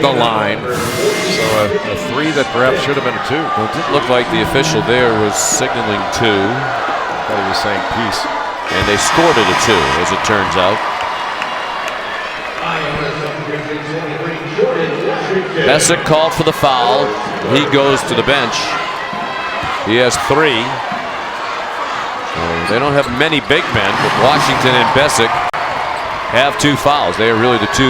the line. So a 3 that perhaps should have been a 2. Well, it did look like the official there was signaling 2. I thought he was saying peace. And they scored it a 2, as it turns out. Bessick called for the foul. He goes to the bench. He has 3. They don't have many big men, but Washington and Bessick have 2 fouls. They are really the 2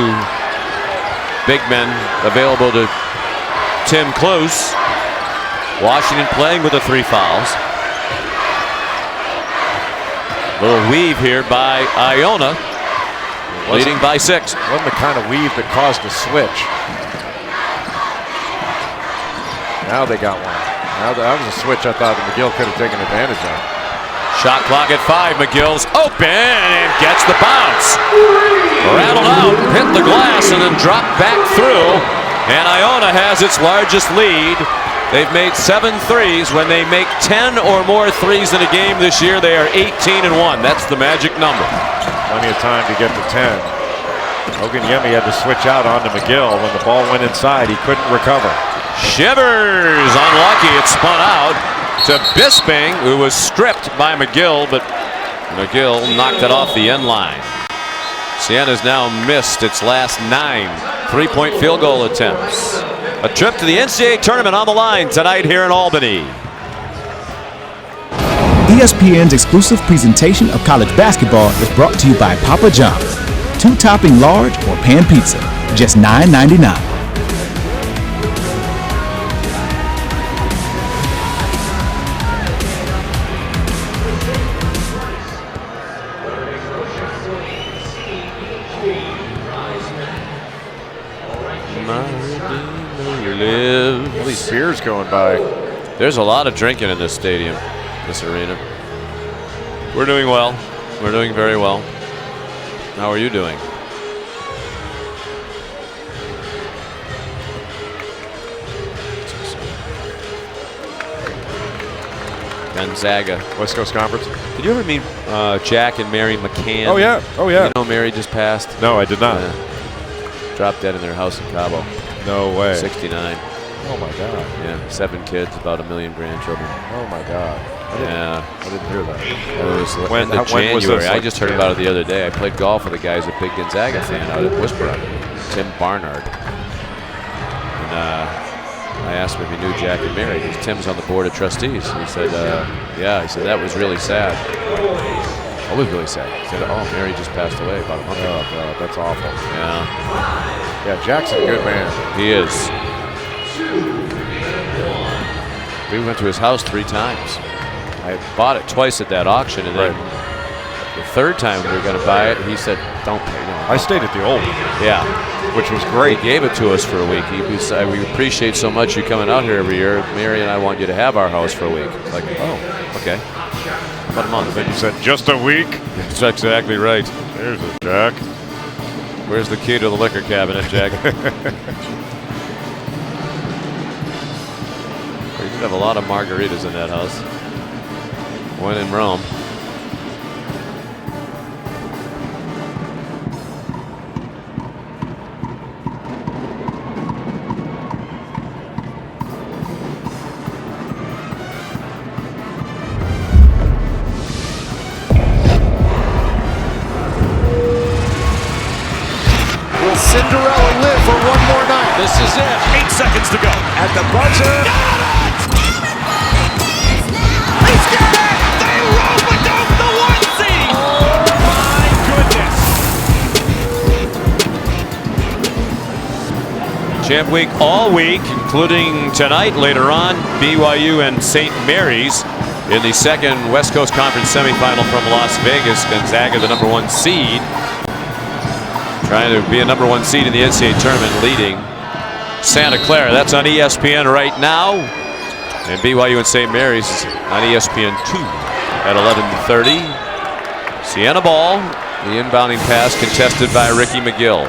big men available to Tim Close. Washington playing with the 3 fouls. Little weave here by Iona, leading by 6. Wasn't the kind of weave that caused a switch. Now they got one. Now that was a switch I thought McGill could have taken advantage of. Shot clock at 5. McGill's open and gets the bounce. Rattled out, hit the glass, and then dropped back through. And Iona has its largest lead They've made 7 threes. When they make 10 or more threes in a game this year, they are 18-1. That's the magic number. Plenty of time to get to 10. Oganyemi had to switch out onto McGill. When the ball went inside, he couldn't recover. Shivers, unlucky. It spun out to Bisping, who was stripped by McGill, but McGill knocked it off the end line. Siena's now missed its last 9 3-point field goal attempts. A trip to the NCAA tournament on the line tonight here in Albany. ESPN's exclusive presentation of college basketball is brought to you by Papa John's. 2-topping large or pan pizza, just $9.99. All these beers going by. There's a lot of drinking in this stadium, this arena. We're doing well. We're doing very well. How are you doing? Gonzaga. West Coast Conference. Did you ever meet Jack and Mary McCann? Oh, yeah. Oh, yeah. You know Mary just passed? No, I did not. Dropped dead in their house in Cabo. No way. 69. Oh, my God. Yeah, 7 kids, about 1 million grandchildren. Oh, my God. I didn't hear that. It was when January. was this? I just heard about it the other day. I played golf with a guy who's a big Gonzaga fan out at Whisper, Tim Barnard. And I asked him if he knew Jack and Mary, because Tim's on the board of trustees. He said, yeah. He said, that was really sad. It was really sad. He said, oh, Mary just passed away about a month ago. Oh, God, that's awful. Yeah. Yeah, Jack's a good man. He is. We went to his house 3 times. I bought it twice at that auction, and then the third time we were going to buy it, he said, don't pay. No. I stayed at the old one. Yeah. Which was great. He gave it to us for a week. We appreciate so much you coming out here every year. Mary and I want you to have our house for a week. It's like, oh, okay. About a month. Then you said, just a week? That's exactly right. There's a Jack. Where's the key to the liquor cabinet, Jack? We did have a lot of margaritas in that house. When in Rome. Will Cinderella live for one more night? This is it. 8 seconds to go. At the buzzer. He's got it! They rope it down the 1 seed! Oh my goodness! Champ Week all week, including tonight, later on, BYU and St. Mary's in the second West Coast Conference semifinal from Las Vegas. Gonzaga, the number 1 seed, trying to be a number 1 seed in the NCAA tournament, leading Santa Clara. That's on ESPN right now. And BYU and St. Mary's on ESPN 2 at 11:30. Siena ball. The inbounding pass contested by Ricky McGill.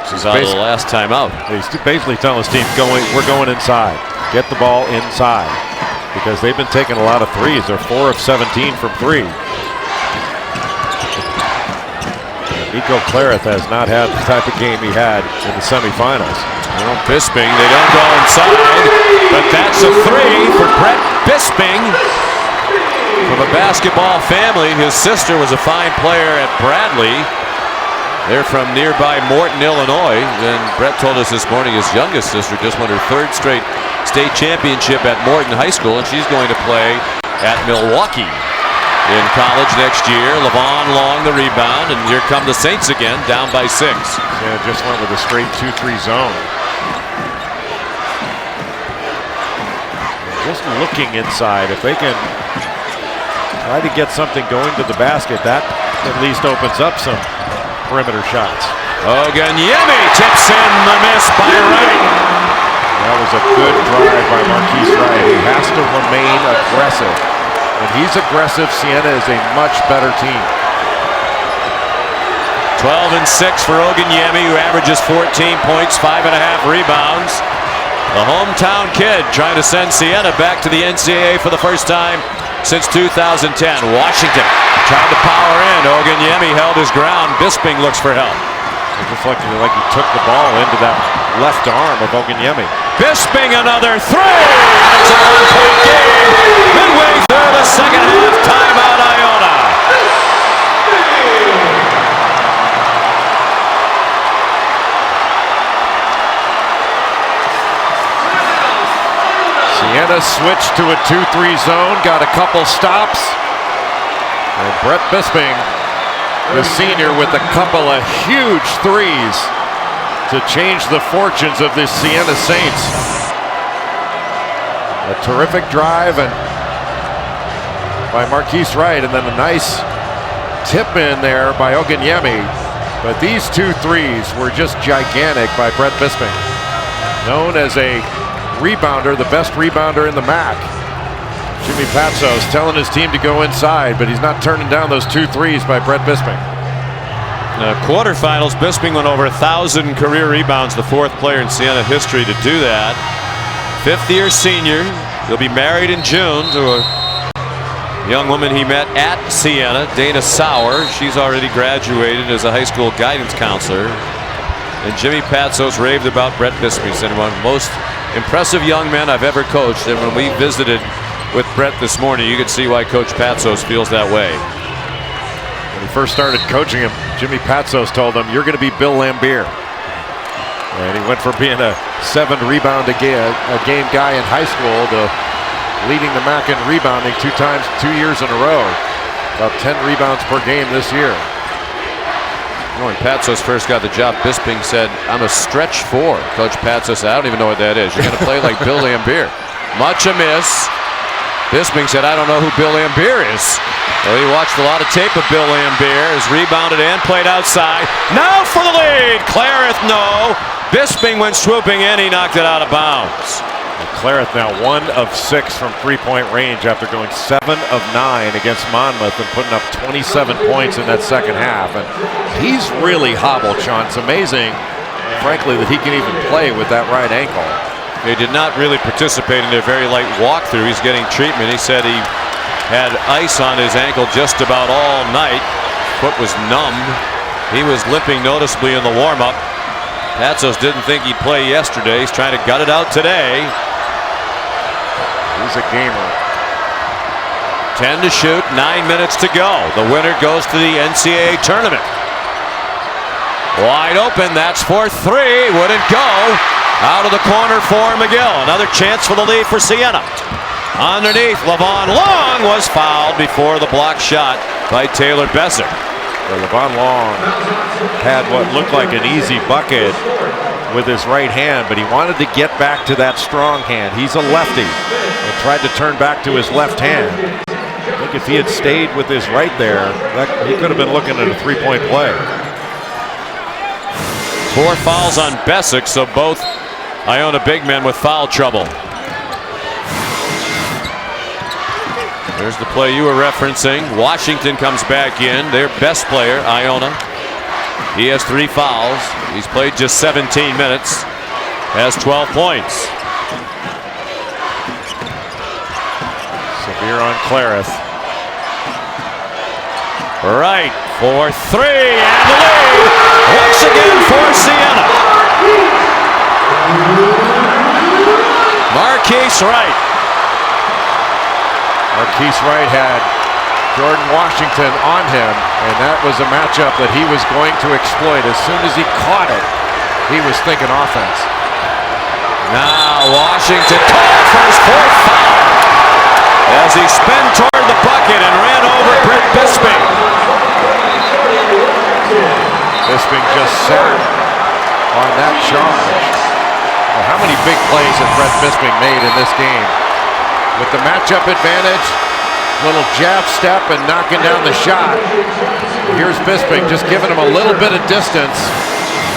This is out of the last time out. He's basically telling his team, we're going inside. Get the ball inside. Because they've been taking a lot of threes. They're 4 of 17 from 3. Nico Clarith has not had the type of game he had in the semifinals. Well, Bisping, they don't go inside, but that's a 3 for Brett Bisping. From a basketball family, his sister was a fine player at Bradley. They're from nearby Morton, Illinois. And Brett told us this morning his youngest sister just won her 3rd straight state championship at Morton High School, and she's going to play at Milwaukee in college next year. LeVon Long the rebound, and here come the Saints again, down by 6. Yeah, just went with a straight 2-3 zone. Just looking inside, if they can try to get something going to the basket, that at least opens up some perimeter shots. Oganyemi tips in the miss by Wright. That was a good drive by Marquise Wright. He has to remain aggressive. When he's aggressive, Siena is a much better team. 12 and 6 for Oganyemi, who averages 14 points, 5.5 rebounds. The hometown kid trying to send Siena back to the NCAA for the first time since 2010. Washington tried to power in. Oganyemi held his ground. Bisping looks for help. It just like he took the ball into that left arm of Oganyemi. Bisping another three. It's a 1-point game. Midway through the second half, timeout Iona. Siena switched to a 2-3 zone, got a couple stops. And Brett Bisping, the senior, with a couple of huge threes to change the fortunes of the Siena Saints. A terrific drive and by Marquise Wright, and then a nice tip in there by Oganyemi. But these 2 threes were just gigantic by Brett Bisping, known as a rebounder, the best rebounder in the MAC. Jimmy Patsos telling his team to go inside, but he's not turning down those 2 threes by Brett Bisping. Quarterfinals, Bisping went over 1,000 career rebounds, the 4th player in Siena history to do that. 5th-year senior. He'll be married in June to a young woman he met at Siena, Dana Sauer. She's already graduated as a high school guidance counselor. And Jimmy Patsos raved about Brett Bisping. He said, one of the most impressive young men I've ever coached. And when we visited with Brett this morning, you could see why Coach Patsos feels that way. When he first started coaching him, Jimmy Patsos told him, "You're going to be Bill Laimbeer." And he went from being a 7 rebound a game guy in high school to leading the MAC in rebounding 2 years in a row. About 10 rebounds per game this year. When Patsos first got the job, Bisping said, "I'm a stretch 4." Coach Patsos said, "I don't even know what that is. You're going to play like Bill Laimbeer." Much a miss. Bisping said, "I don't know who Bill Laimbeer is." Well, he watched a lot of tape of Bill Laimbeer, has rebounded and played outside. Now for the lead. Clareth, no. Bisping went swooping in. He knocked it out of bounds. Clareth now 1 of 6 from 3-point range after going 7 of 9 against Monmouth and putting up 27 points in that second half. And he's really hobbled, Sean. It's amazing, frankly, that he can even play with that right ankle. He did not really participate in a very light walkthrough. He's getting treatment. He said he had ice on his ankle just about all night. Foot was numb. He was limping noticeably in the warm-up. Patsos didn't think he'd play yesterday. He's trying to gut it out today. He's a gamer. 10 to shoot, 9 minutes to go. The winner goes to the NCAA tournament. Wide open, that's for 3. Wouldn't go. Out of the corner for McGill. Another chance for the lead for Siena. Underneath, Levon Long was fouled before the block shot by Taylor Besser. Well, Levon Long had what looked like an easy bucket with his right hand, but he wanted to get back to that strong hand. He's a lefty and tried to turn back to his left hand. I think if he had stayed with his right there, he could have been looking at a 3-point play. 4 fouls on Bessick, so both Iona big men with foul trouble. There's the play you were referencing. Washington comes back in. Their best player, Iona. He has 3 fouls. He's played just 17 minutes. Has 12 points. Severe on Clareth. Right for 3 and the lead. Once again for Siena. Marquise Wright. Marquise Wright had Jordan Washington on him, and that was a matchup that he was going to exploit. As soon as he caught it, he was thinking offense. Now Washington called for his 4th foul as he spun toward the bucket and ran over Brett Bisping. Bisping just sat on that charge. Well, how many big plays has Brett Bisping made in this game? With the matchup advantage, little jab step and knocking down the shot. Here's Bisping just giving him a little bit of distance,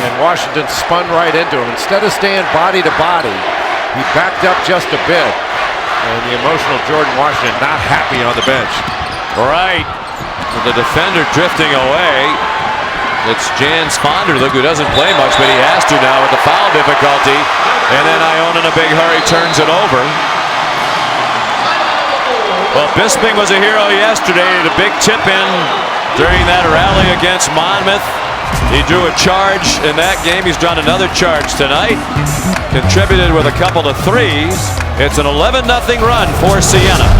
and Washington spun right into him. Instead of staying body to body, he backed up just a bit, and the emotional Jordan Washington not happy on the bench. Right. With the defender drifting away, It's Jan Sponderlich, who doesn't play much, but he has to now with the foul difficulty. And then Iona in a big hurry turns it over. Well, Bisping was a hero yesterday. The big tip in during that rally against Monmouth. He drew a charge in that game. He's drawn another charge tonight. Contributed with a couple of threes. It's an 11-0 run for Siena.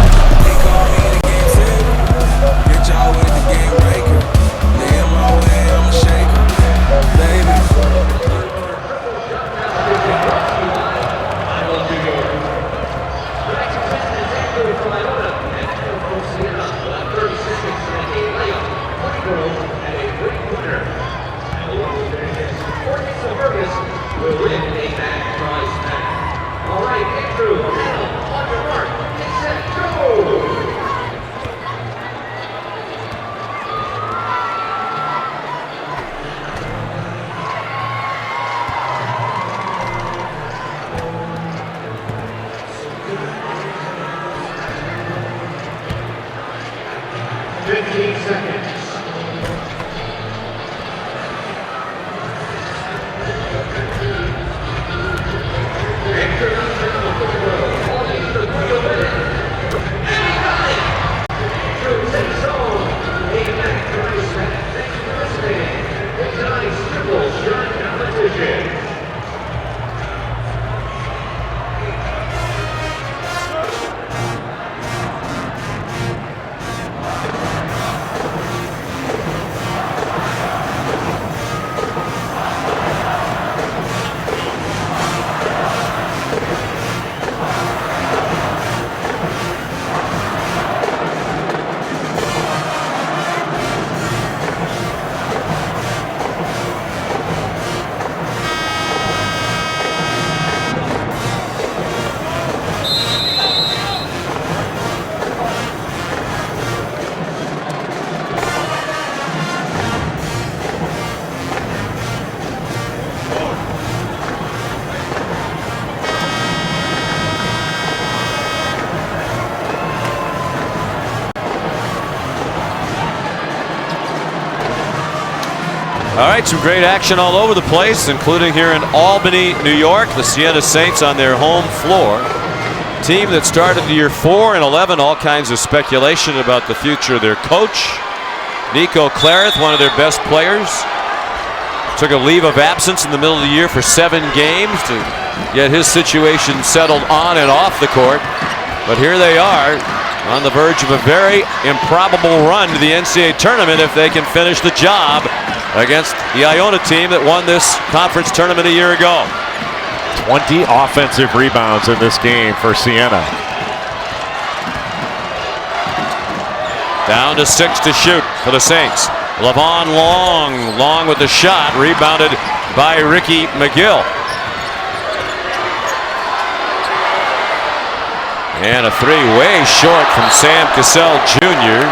All right, some great action all over the place, including here in Albany, New York. The Siena Saints on their home floor. Team that started the year 4-11. All kinds of speculation about the future of their coach. Nico Clarith, one of their best players, took a leave of absence in the middle of the year for 7 games to get his situation settled on and off the court. But here they are on the verge of a very improbable run to the NCAA tournament if they can finish the job against the Iona team that won this conference tournament a year ago. 20 offensive rebounds in this game for Siena. Down to 6 to shoot for the Saints. Levon Long with the shot, rebounded by Ricky McGill. And a three way short from Sam Cassell Jr.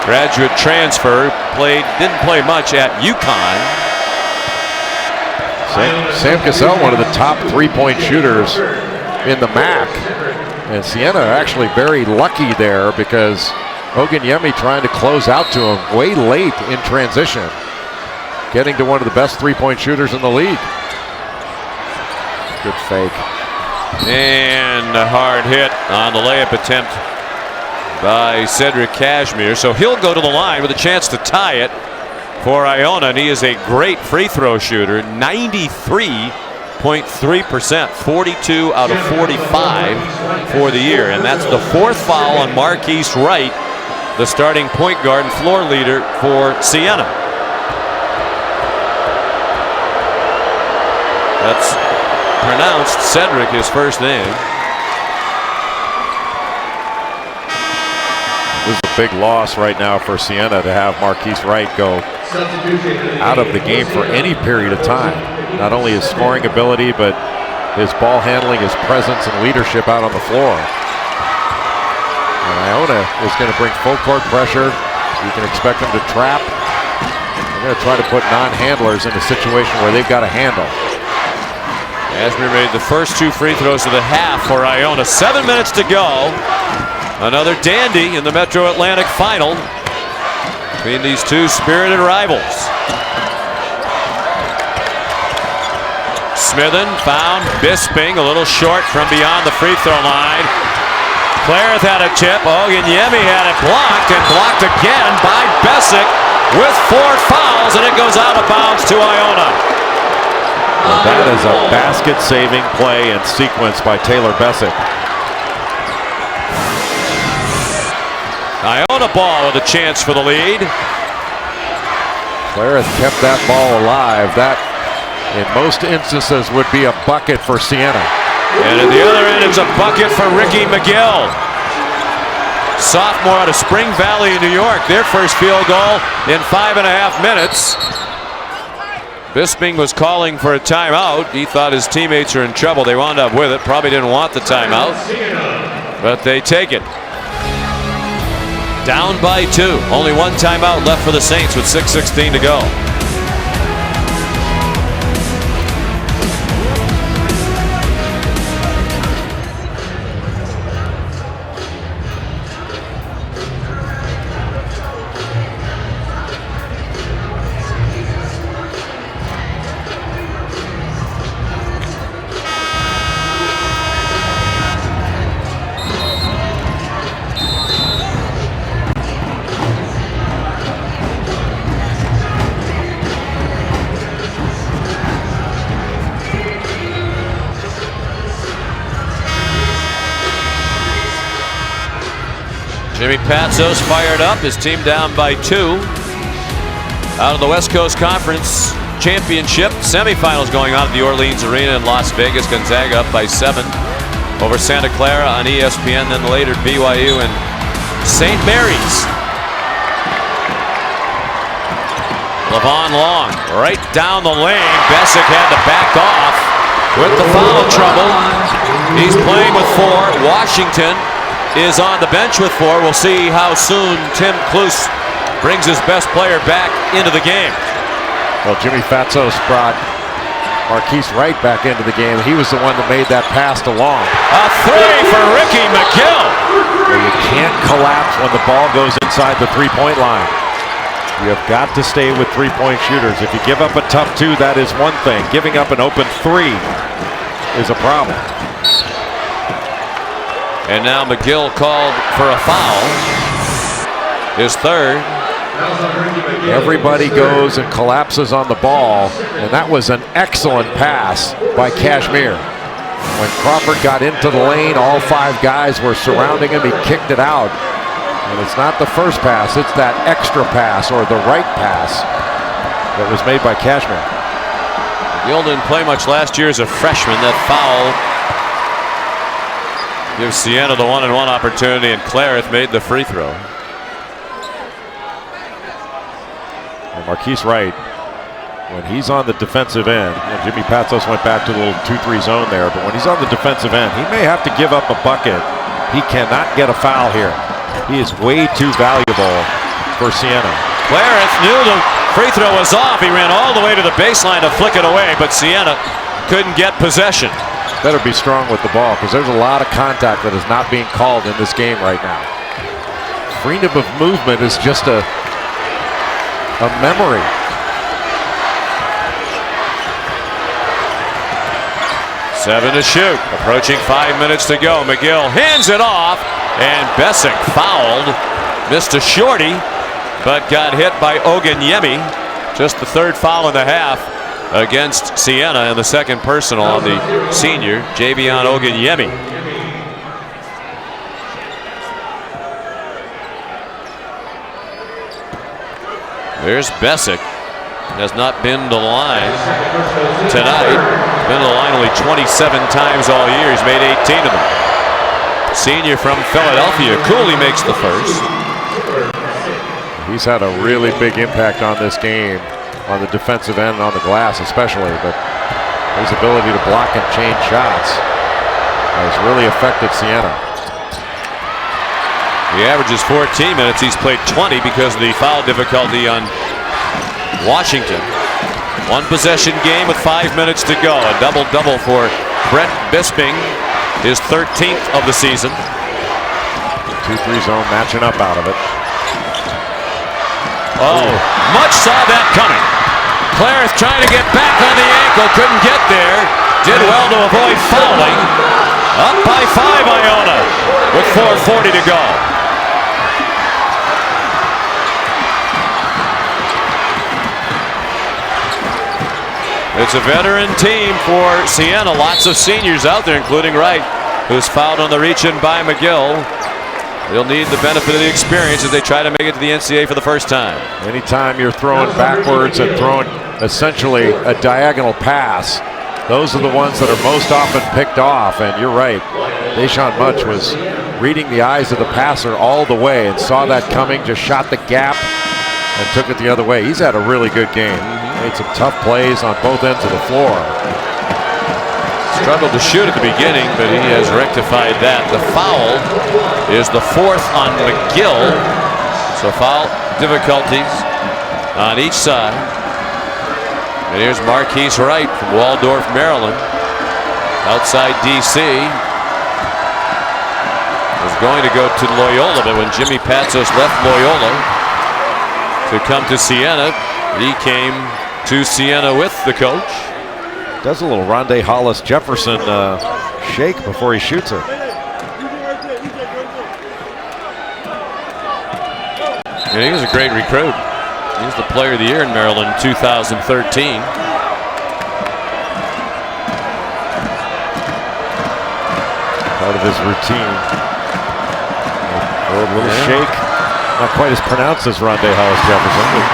Graduate transfer, didn't play much at UConn. Sam Cassell, one of the top 3-point shooters in the MAC. And Siena actually very lucky there because Oganyemi trying to close out to him way late in transition, getting to one of the best 3-point shooters in the league. Good fake. And a hard hit on the layup attempt by Cedric Cashmere. So he'll go to the line with a chance to tie it for Iona. And he is a great free throw shooter. 93.3%. 42 out of 45 for the year. And that's the 4th foul on Marquise Wright, the starting point guard and floor leader for Siena. That's pronounced Cedric, his first name. This is a big loss right now for Siena to have Marquise Wright go out of the game for any period of time. Not only his scoring ability, but his ball handling, his presence and leadership out on the floor. And Iona is going to bring full court pressure. You can expect them to trap. They're going to try to put non-handlers in a situation where they've got a handle. Cashmere made the first 2 free throws of the half for Iona. 7 minutes to go. Another dandy in the Metro Atlantic final between these two spirited rivals. Smithen found Bisping a little short from beyond the free throw line. Clareth had a tip. Oganyemi had it blocked and blocked again by Besic with 4 fouls, and it goes out of bounds to Iona. Well, that is a basket-saving play and sequence by Taylor Besic. Iona ball with a chance for the lead. Clareth kept that ball alive. That, in most instances, would be a bucket for Siena. And at the other end, it's a bucket for Ricky McGill. Sophomore out of Spring Valley in New York. Their first field goal in 5.5 minutes. Bisping was calling for a timeout. He thought his teammates are in trouble. They wound up with it. Probably didn't want the timeout, but they take it. Down by 2. Only one timeout left for the Saints with 6:16 to go. Jimmy Patsos fired up. His team down by 2. Out of the West Coast Conference Championship semifinals going on at the Orleans Arena in Las Vegas. Gonzaga up by 7 over Santa Clara on ESPN. Then later BYU and St. Mary's. Levon Long right down the lane. Besic had to back off with the foul trouble. He's playing with 4. Washington is on the bench with 4. We'll see how soon Tim Klus brings his best player back into the game. Well, Jimmy Patsos brought Marquise Wright back into the game. He was the one that made that pass to Long. A 3 for Ricky McGill. Well, you can't collapse when the ball goes inside the three-point line. You have got to stay with three-point shooters. If you give up a tough 2, that is one thing. Giving up an open 3 is a problem. And now McGill called for a foul. His 3rd. Everybody goes and collapses on the ball, and that was an excellent pass by Kashmir. When Crawford got into the lane, all 5 guys were surrounding him. He kicked it out. And it's not the first pass, it's that extra pass or the right pass that was made by Kashmir. McGill didn't play much last year as a freshman. That foul gives Siena the 1-and-1 opportunity, and Clareth made the free throw. And Marquise Wright, when he's on the defensive end, and Jimmy Patsos went back to the little 2-3 zone there, but when he's on the defensive end, he may have to give up a bucket. He cannot get a foul here. He is way too valuable for Siena. Clareth knew the free throw was off. He ran all the way to the baseline to flick it away, but Siena couldn't get possession. Better be strong with the ball, because there's a lot of contact that is not being called in this game right now. Freedom of movement is just a memory. Seven to shoot. Approaching 5 minutes to go. McGill hands it off, and Besic fouled. Missed a shorty, but got hit by Oganyemi. Just the 3rd foul in the half against Siena, and the 2nd personal on the senior, Javion Oganyemi. There's Besic. Has not been to the line tonight. Been to the line only 27 times all year. He's made 18 of them. Senior from Philadelphia. Cooley makes the 1st. He's had a really big impact on this game, on the defensive end and on the glass especially, but his ability to block and change shots has really affected Siena. He averages 14 minutes. He's played 20 because of the foul difficulty on Washington. 1 possession game with 5 minutes to go. A double-double for Brett Bisping, his 13th of the season. 2-3 zone matching up out of it. Oh, much saw that coming. Clareth trying to get back on the ankle, couldn't get there. did well to avoid fouling. Up by 5, Iona, with 4:40 to go. It's a veteran team for Siena. Lots of seniors out there, including Wright, who's fouled on the reach-in by McGill. They'll need the benefit of the experience as they try to make it to the NCAA for the first time. Anytime you're throwing backwards and throwing essentially a diagonal pass, those are the ones that are most often picked off. And you're right, Deshaun Much was reading the eyes of the passer all the way and saw that coming, just shot the gap and took it the other way. He's had a really good game. Made some tough plays on both ends of the floor. Struggled to shoot at the beginning, but he has rectified that. The foul is the 4th on McGill. So foul difficulties on each side. And here's Marquise Wright from Waldorf, Maryland. Outside DC. Was going to go to Loyola, but when Jimmy Patsos left Loyola to come to Siena, he came to Siena with the coach. Does a little Rondé Hollis Jefferson shake before he shoots it. Yeah, he was a great recruit. He was the player of the year in Maryland in 2013. Part of his routine. A little shake. Not quite as pronounced as Rondé Hollis Jefferson, but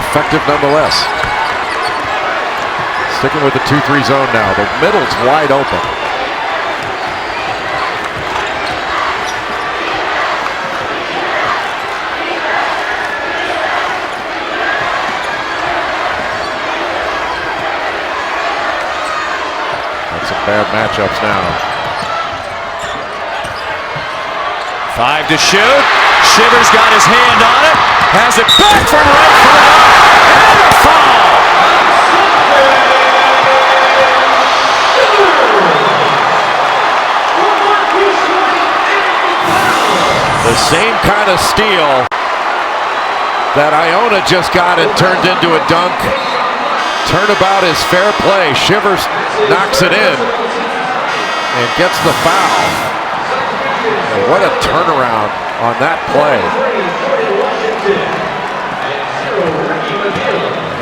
effective nonetheless. Sticking with the 2-3 zone now. The middle's wide open. That's some bad matchups now. 5 to shoot. Shivers got his hand on it. Has it back from right foot. And a foul. The same kind of steal that Iona just got and turned into a dunk. Turnabout is fair play. Shivers knocks it in and gets the foul. And what a turnaround on that play.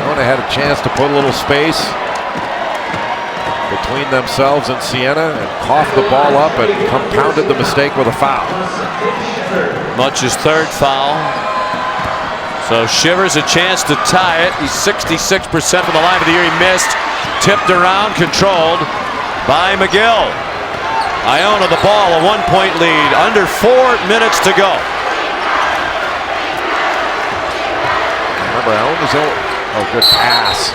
Iona had a chance to put a little space between themselves and Siena and coughed the ball up and compounded the mistake with a foul. Much's 3rd foul. So Shivers a chance to tie it. He's 66% from the line of the year. He missed. Tipped around, controlled by McGill. Iona the ball, a 1-point lead. Under 4 minutes to go. Remember, Iona's oh, good pass.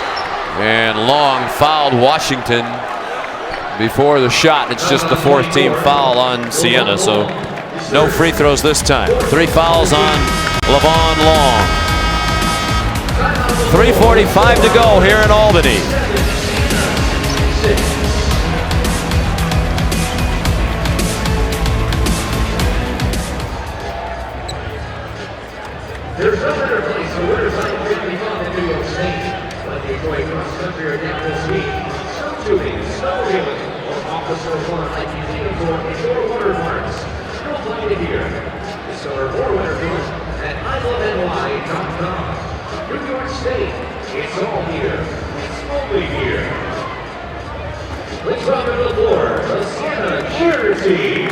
And Long fouled Washington before the shot. It's just the 4th team foul on Siena, so no free throws this time. 3 fouls on Levon Long. 3:45 to go here in Albany. There's no better place to order something really fun than New York State. Whether you're going cross country or down to ski, snow tubing, snow reeling, or officer fun like museum tour or water parks, you'll find it here. Discover more winter fun at iloveny.com. New York State, it's all here. It's only here. Let's welcome to the floor the Siena cheer team.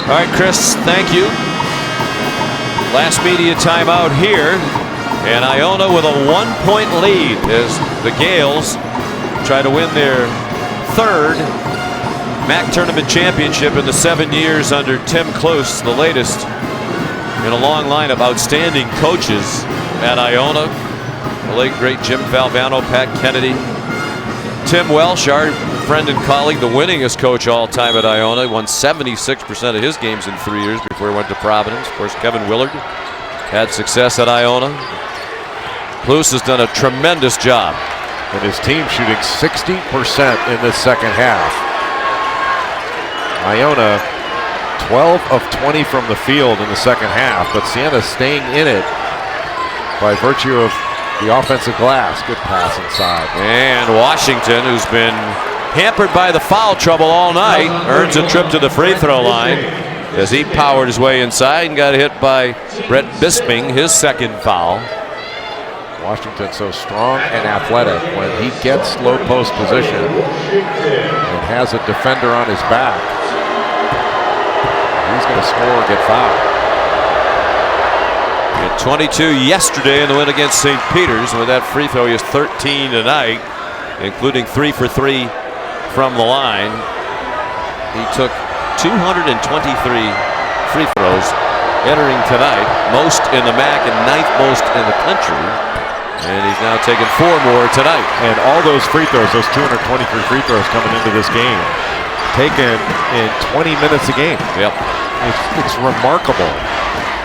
All right, Chris, thank you. Last media timeout here. And Iona with a 1-point lead as the Gales try to win their third MAC tournament championship in the 7 years under Tim Close, the latest in a long line of outstanding coaches at Iona. The late great Jim Valvano, Pat Kennedy, Tim Welsh, our friend and colleague, the winningest coach all time at Iona, won 76% of his games in 3 years before he went to Providence. Of course, Kevin Willard had success at Iona. Close has done a tremendous job. And his team shooting 60% in the second half. Iona 12 of 20 from the field in the second half, but Siena staying in it by virtue of the offensive glass. Good pass inside. And Washington, who's been hampered by the foul trouble all night, earns a trip to the free throw line as he powered his way inside and got hit by Brett Bisping, his second foul. Washington so strong and athletic. When he gets low post position and has a defender on his back, he's going to score or get fouled. He had 22 yesterday in the win against St. Peter's, and with that free throw, he has 13 tonight, including 3 for 3 from the line. He took 223 free throws entering tonight, most in the MAC and 9th most in the country. And he's now taken 4 more tonight. And all those free throws, those 223 free throws coming into this game, taken in 20 minutes a game. Yep. It's remarkable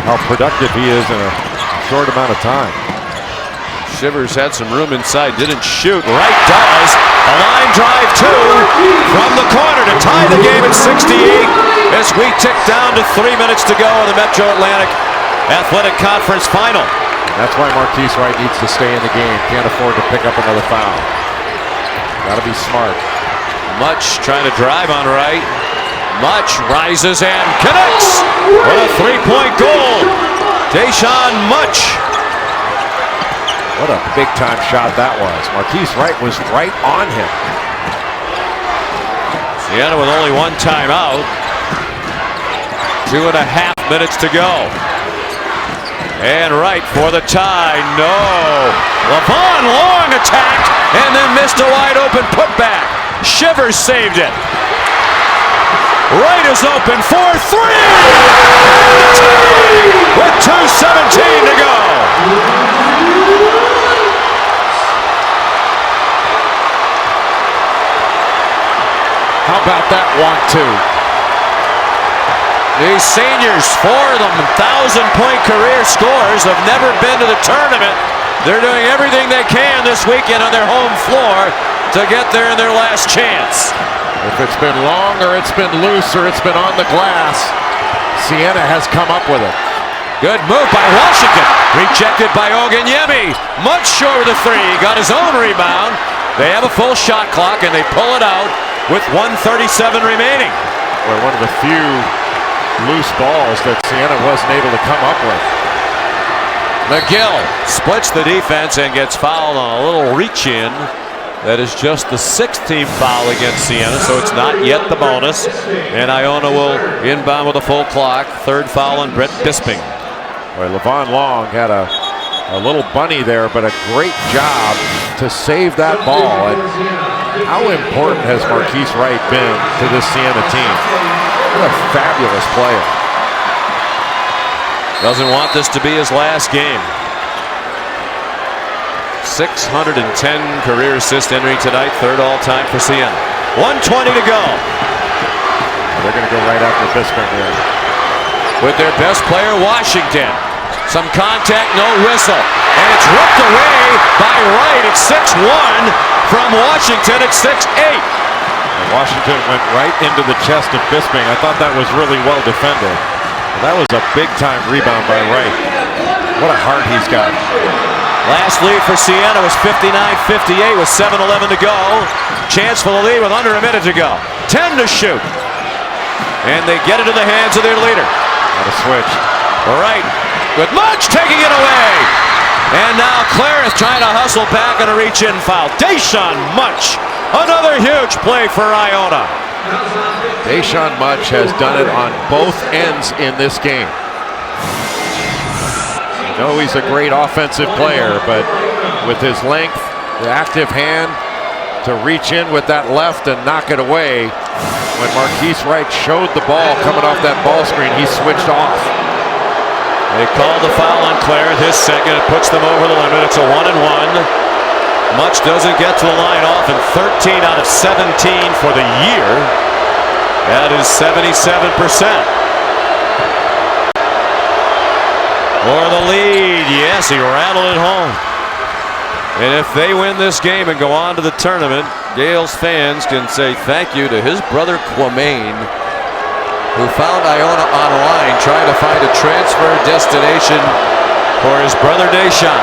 how productive he is in a short amount of time. Shivers had some room inside, didn't shoot. Wright does. A line drive, 2 from the corner to tie the game at 68 as we tick down to 3 minutes to go in the Metro Atlantic Athletic Conference Final. That's why Marquise Wright needs to stay in the game. Can't afford to pick up another foul. Got to be smart. Much trying to drive on Wright. Much rises and connects with a 3-point goal. Deshaun Much. What a big-time shot that was. Marquise Wright was right on him. Siena with only 1 timeout. 2.5 minutes to go. And Wright for the tie. No. Levon long attack and then missed a wide open putback. Shivers saved it. Wright is open for 3. With 2:17 to go. How about that 1-2? These seniors, 4 of them 1,000-point career scorers, have never been to the tournament. They're doing everything they can this weekend on their home floor to get there in their last chance. If it's been long or it's been loose or it's been on the glass, Siena has come up with it. Good move by Washington. Rejected by Oganyemi. Much short of the 3. Got his own rebound. They have a full shot clock and they pull it out with 1:37 remaining. Well, one of the few loose balls that Siena wasn't able to come up with. McGill splits the defense and gets fouled on a little reach in. That is just the 6th team foul against Siena, so it's not yet the bonus. And Iona will inbound with a full clock. 3rd foul on Brett Bisping. Well, Levon Long had a little bunny there, but a great job to save that ball. And how important has Marquise Wright been to this Siena team? What a fabulous player. Doesn't want this to be his last game. 610 career assist entering tonight, 3rd all-time for Siena. 1:20 to go. They're going to go right after Bisping here. With their best player, Washington. Some contact, no whistle. And it's ripped away by Wright at 6'1", from Washington at 6'8". Washington went right into the chest of Bisping. I thought that was really well defended. That was a big-time rebound by Wright. What a heart he's got. Last lead for Siena was 59-58 with 7:11 to go. Chance for the lead with under a minute to go. 10 to shoot. And they get it in the hands of their leader. Got a switch. Wright with Much taking it away. And now Clarence trying to hustle back on a reach-in foul. Deshaun Much. Another huge play for Iona. Deshaun Much has done it on both ends in this game. You know he's a great offensive player, but with his length, the active hand to reach in with that left and knock it away. When Marquise Wright showed the ball coming off that ball screen, he switched off. They called the foul on Claret, his second. It puts them over the limit. It's a 1-and-1. Much doesn't get to the line off, and 13 out of 17 for the year. That is 77%. For the lead, yes, he rattled it home. And if they win this game and go on to the tournament, Gales fans can say thank you to his brother Quamaine, who found Iona online trying to find a transfer destination for his brother Deshaun.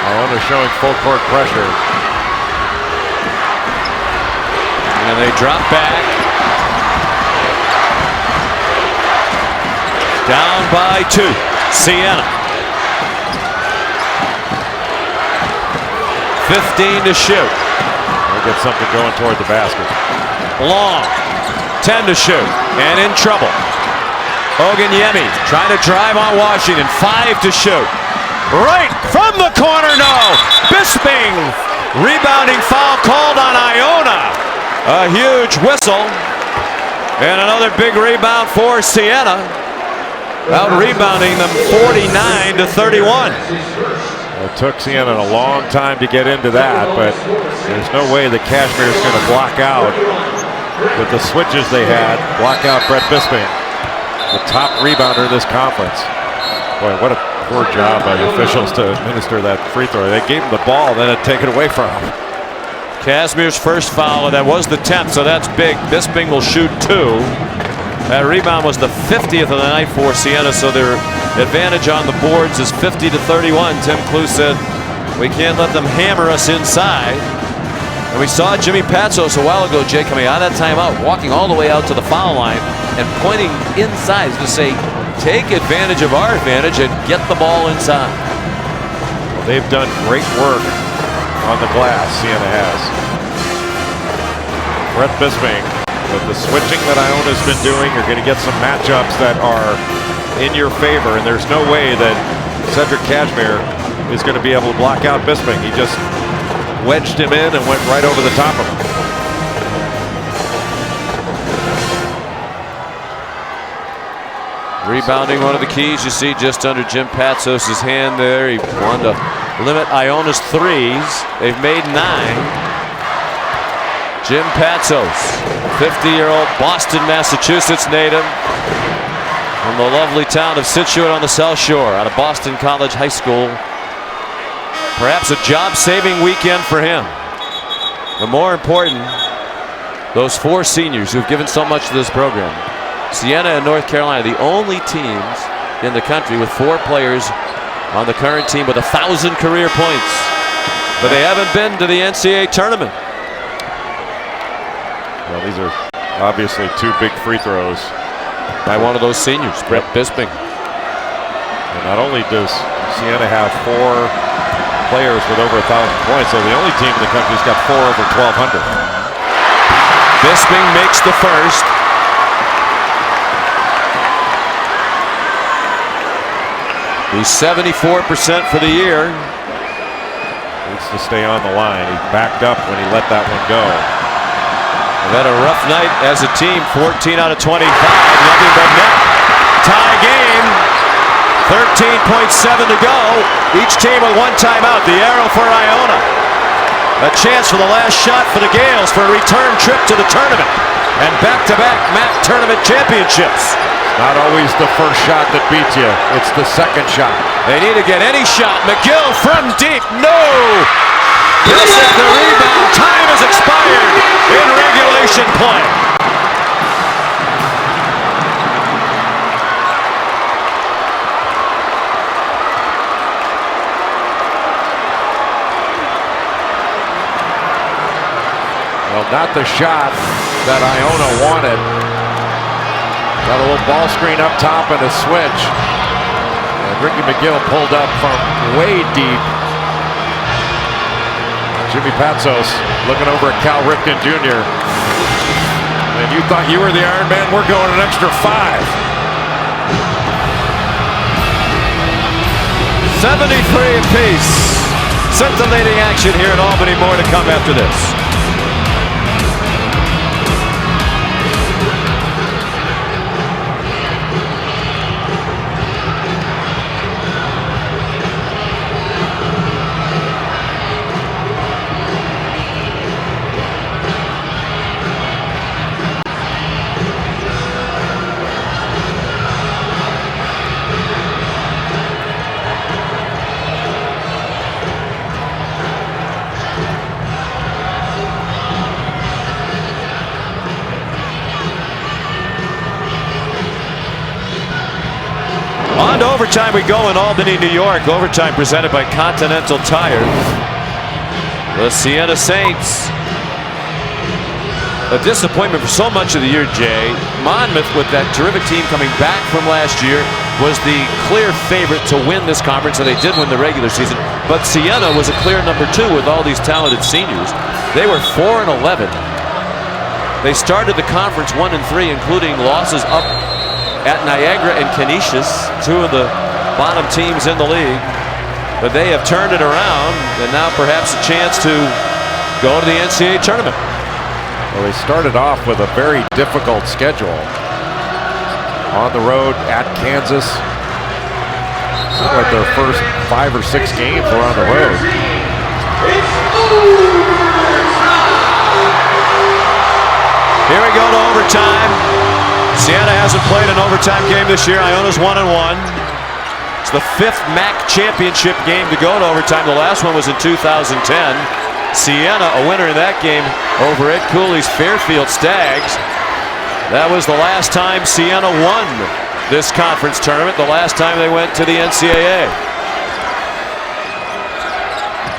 Iona showing full court pressure. And they drop back. Down by 2. Siena. 15 to shoot. They'll get something going toward the basket. Long. 10 to shoot. And in trouble. Oganyemi trying to drive on Washington. 5 to shoot. Right from the corner. No. Bisping. Rebounding foul called on Iona. A huge whistle. And another big rebound for Siena. Out rebounding them 49 to 31. It took Siena a long time to get into that, but there's no way that Cashmere is going to block out with the switches they had. Block out Brett Bisping, the top rebounder in this conference. Boy, what a poor job by the officials to administer that free throw. They gave him the ball, then it take it away from him. Cashmere's first foul, that was the 10th, so that's big. Bisping will shoot 2. That rebound was the 50th of the night for Siena, so their advantage on the boards is 50 to 31. Tim Clue said, we can't let them hammer us inside. And we saw Jimmy Patsos a while ago, Jay, coming out of that timeout, walking all the way out to the foul line and pointing inside to say, take advantage of our advantage and get the ball inside. Well, they've done great work on the glass, Siena has. Brett Bisping. With the switching that Iona's been doing, you're going to get some matchups that are in your favor, and there's no way that Cedric Cashmere is going to be able to block out Bisping. He just wedged him in and went right over the top of him. Rebounding, one of the keys you see just under Jim Patsos' hand there. He wanted to limit Iona's threes. They've made 9. Jim Patsos, 50-year-old Boston, Massachusetts native from the lovely town of Scituate on the South Shore, out of Boston College High School. Perhaps a job-saving weekend for him. But more important, those 4 seniors who've given so much to this program. Siena and North Carolina, the only teams in the country with 4 players on the current team with 1,000 career points. But they haven't been to the NCAA tournament. Well, these are obviously 2 big free throws by one of those seniors, Brett Bisping. And not only does Siena have 4 players with over 1,000 points, they're the only team in the country that's got 4 over 1,200. Bisping makes the first. He's 74% for the year. Needs to stay on the line. He backed up when he let that one go. They've had a rough night as a team. 14 out of 25. Nothing but net. Tie game. 13.7 to go. Each team with 1 timeout. The arrow for Iona. A chance for the last shot for the Gales for a return trip to the tournament. And back-to-back MAC tournament championships. Not always the first shot that beats you. It's the second shot. They need to get any shot. McGill from deep. No! Bisping the rebound. Time has expired in regulation play. Well, not the shot that Iona wanted. Got a little ball screen up top and a switch. And Ricky McGill pulled up from way deep. Jimmy Patsos looking over at Cal Ripken Jr. And you thought you were the Iron Man? We're going an extra 5. 73 apiece. Scintillating action here in Albany. More to come after this. On to overtime we go in Albany, New York. Overtime presented by Continental Tire. The Siena Saints. A disappointment for so much of the year, Jay. Monmouth, with that terrific team coming back from last year, was the clear favorite to win this conference, and they did win the regular season. But Siena was a clear number 2 with all these talented seniors. They were 4-11. They started the conference 1-3, including losses up at Niagara and Canisius, 2 of the bottom teams in the league. But they have turned it around, and now perhaps a chance to go to the NCAA tournament. Well, they started off with a very difficult schedule. On the road at Kansas. Seemed like their first 5 or 6 games were on the road. Here we go to overtime. Siena hasn't played an overtime game this year. Iona's 1-1. It's the 5th MAC championship game to go to overtime. The last one was in 2010. Siena, a winner in that game over Ed Cooley's Fairfield Stags. That was the last time Siena won this conference tournament, the last time they went to the NCAA.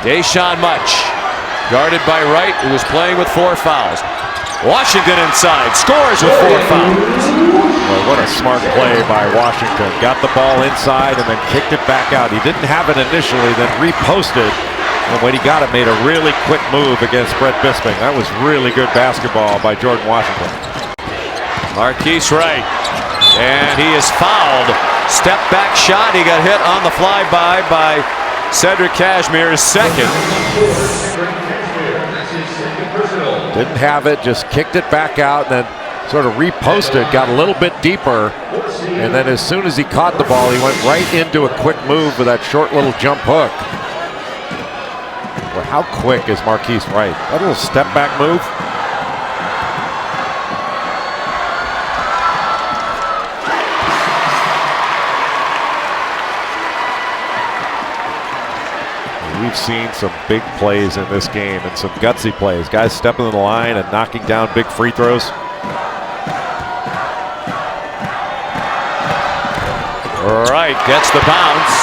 Deshaun Much, guarded by Wright, who was playing with 4 fouls. Washington inside, scores with 4 fouls. Well, what a smart play by Washington. Got the ball inside and then kicked it back out. He didn't have it initially, then reposted. And when he got it, made a really quick move against Brett Bisping. That was really good basketball by Jordan Washington. Marquise Wright, and he is fouled. Step back shot. He got hit on the flyby by Cedric Cashmere's second. Didn't have it, just kicked it back out, and then sort of reposted, got a little bit deeper, and then as soon as he caught the ball, he went right into a quick move with that short little jump hook. Well, how quick is Marquise Wright? That little step back move. We've seen some big plays in this game and some gutsy plays. Guys stepping in the line and knocking down big free throws. Wright gets the bounce.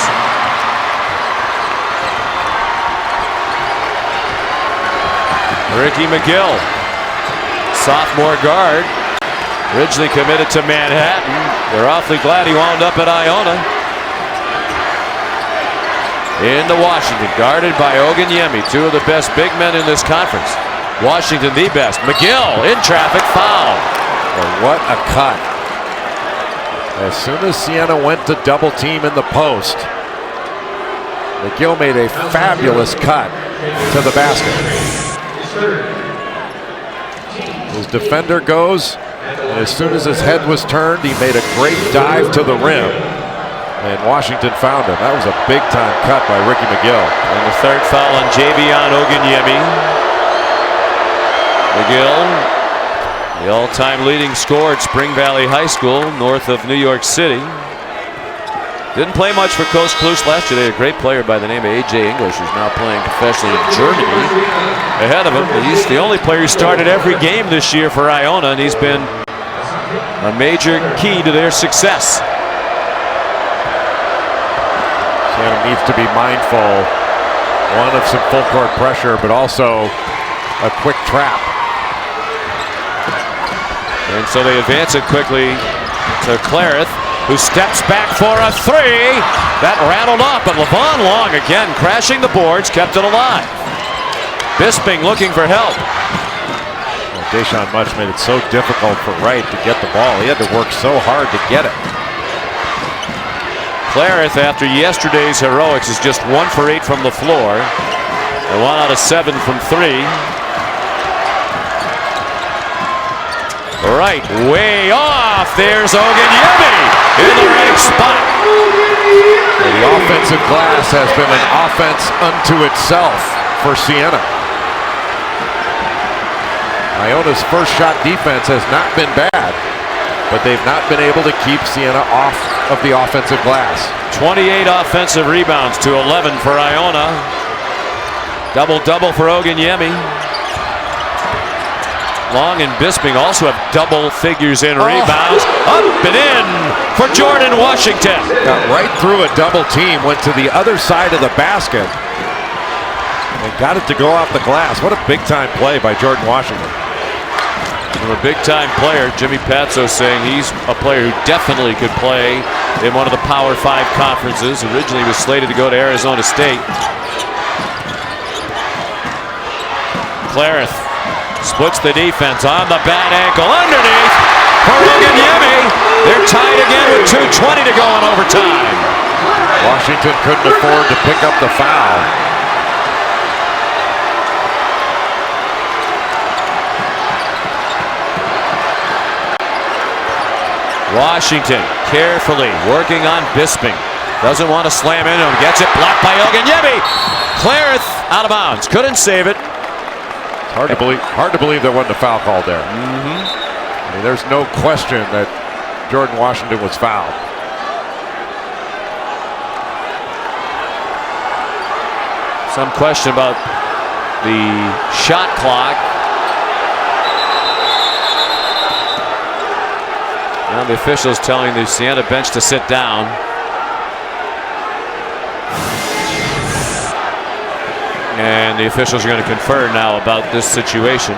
Ricky McGill, sophomore guard, originally committed to Manhattan. They're awfully glad he wound up at Iona. Into Washington, guarded by Oganyemi, 2 of the best big men in this conference. Washington the best. McGill in traffic, foul. Well, what a cut. As soon as Siena went to double team in the post, McGill made a fabulous cut to the basket. His defender goes, and as soon as his head was turned, he made a great dive to the rim. And Washington found him. That was a big-time cut by Ricky McGill. And the 3rd foul on Javion Oganyemi. McGill, the all-time leading scorer at Spring Valley High School, north of New York City. Didn't play much for Coach Klus last year. They had a great player by the name of A.J. English, who's now playing professionally in Germany. Ahead of him, he's the only player who started every game this year for Iona, and he's been a major key to their success. Siena needs to be mindful, one, of some full court pressure, but also a quick trap. And so they advance it quickly to Clarith, who steps back for a 3. That rattled off, but Levon Long again crashing the boards, kept it alive. Bisping looking for help. Well, Deshaun Much made it so difficult for Wright to get the ball. He had to work so hard to get it. Clarith, after yesterday's heroics, is just 1 for 8 from the floor. And 1 out of 7 from 3. Right, way off. There's Oganyemi in the right spot. The offensive glass has been an offense unto itself for Siena. Iona's first shot defense has not been bad, but they've not been able to keep Siena off of the offensive glass. 28 offensive rebounds to 11 for Iona. Double-double for Oganyemi. Long and Bisping also have double figures in rebounds. Up and in for Jordan Washington. Got right through a double team, went to the other side of the basket, and got it to go off the glass. What a big-time play by Jordan Washington. Well, a big-time player, Jimmy Patso, saying he's a player who definitely could play in one of the Power 5 conferences. Originally was slated to go to Arizona State. Clarith splits the defense on the bad ankle underneath for Oganyemi. They're tied again with 2:20 to go in overtime. Washington couldn't afford to pick up the foul. Washington carefully working on Bisping. Doesn't want to slam into him. Gets it blocked by Oganyemi. Clarith out of bounds. Couldn't save it. Hard to believe there wasn't a foul called there. I mean, there's no question that Jordan Washington was fouled. Some question about the shot clock. Now the officials telling the Siena bench to sit down. And the officials are going to confer now about this situation.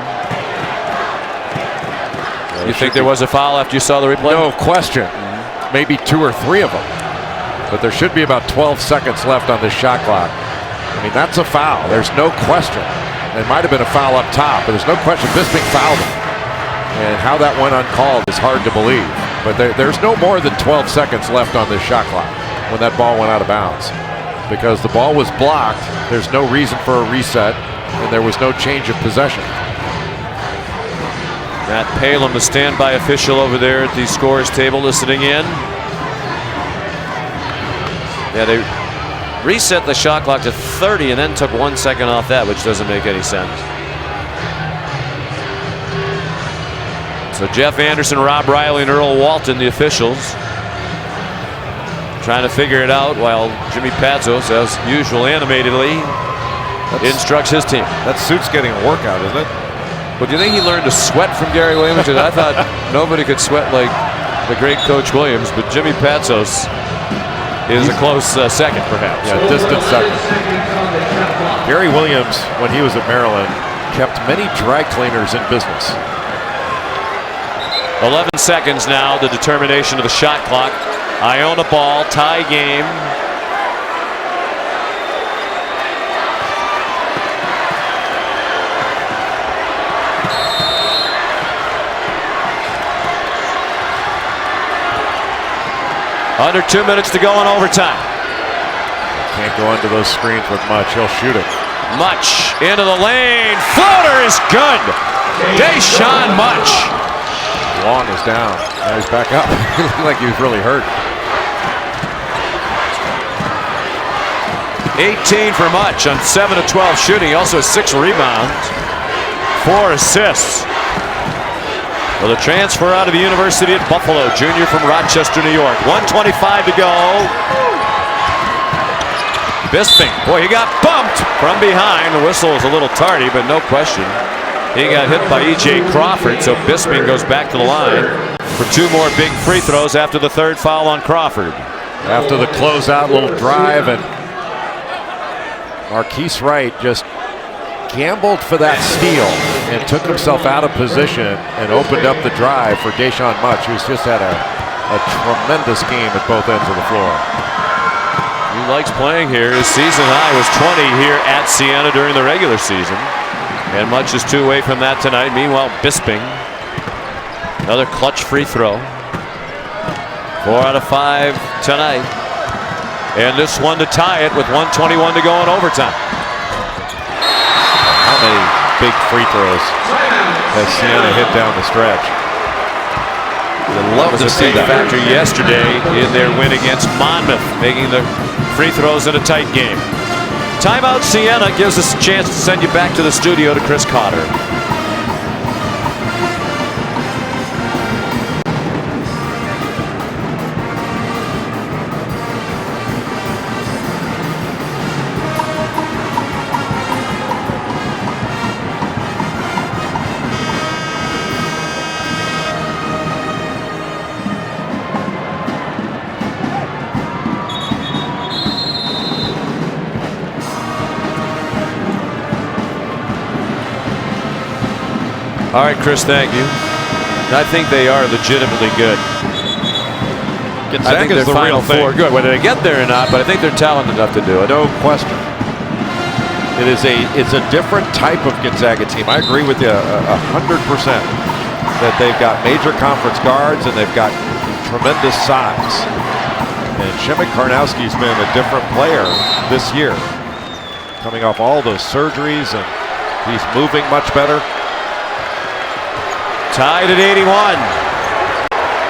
You think there was a foul after you saw the replay? No question. Maybe 2 or 3 of them. But there should be about 12 seconds left on this shot clock. I mean, that's a foul. There's no question. It might have been a foul up top, but there's no question Bisping fouled him. And how that went uncalled is hard to believe. But there's no more than 12 seconds left on this shot clock when that ball went out of bounds. Because the ball was blocked, there's no reason for a reset, and there was no change of possession. Matt Palin, the standby official over there at the scores table, listening in. Yeah, they reset the shot clock to 30 and then took 1 second off that, which doesn't make any sense. So Jeff Anderson, Rob Riley, and Earl Walton, the officials, trying to figure it out while Jimmy Patsos, as usual, animatedly instructs his team. That suit's getting a workout, isn't it? But do you think he learned to sweat from Gary Williams? I thought nobody could sweat like the great Coach Williams, but Jimmy Patsos is a close second, perhaps. Yeah, distant second. Gary Williams, when he was at Maryland, kept many dry cleaners in business. 11 seconds now, the determination of the shot clock. Iona ball, tie game. Under 2 minutes to go in overtime. Can't go into those screens with Much. He'll shoot it. Much into the lane. Floater is good. Deshaun Much. Long is down. Now he's back up. He looked like he was really hurt. 18 for Much on 7 of 12 shooting. He also has 6 rebounds, 4 assists. Well, the transfer out of the University at Buffalo, junior from Rochester, New York. 1:25 to go. Bisping, boy, he got bumped from behind. The whistle was a little tardy, but no question. He got hit by E.J. Crawford, so Bisping goes back to the line for 2 more big free throws after the 3rd foul on Crawford. After the closeout, little drive, and Marquise Wright just gambled for that steal and took himself out of position and opened up the drive for Deshaun Much, who's just had a tremendous game at both ends of the floor. He likes playing here. His season high was 20 here at Siena during the regular season. And much is 2 away from that tonight. Meanwhile, Bisping, another clutch free throw. 4 out of 5 tonight. And this one to tie it with 1:21 to go in overtime. How many big free throws has Siena hit down the stretch? You'd love to see that factor yesterday in their win against Monmouth, making the free throws in a tight game. Timeout Siena gives us a chance to send you back to the studio to Chris Cotter. All right, Chris, thank you. I think they are legitimately good. I think they're the Final real thing. Four good. Whether they get there or not, but I think they're talented enough to do it. No question. It's a different type of Gonzaga team. I agree with you 100% that they've got major conference guards and they've got tremendous size. And Shemek Karnowski's been a different player this year, coming off all those surgeries, and he's moving much better. Tied at 81.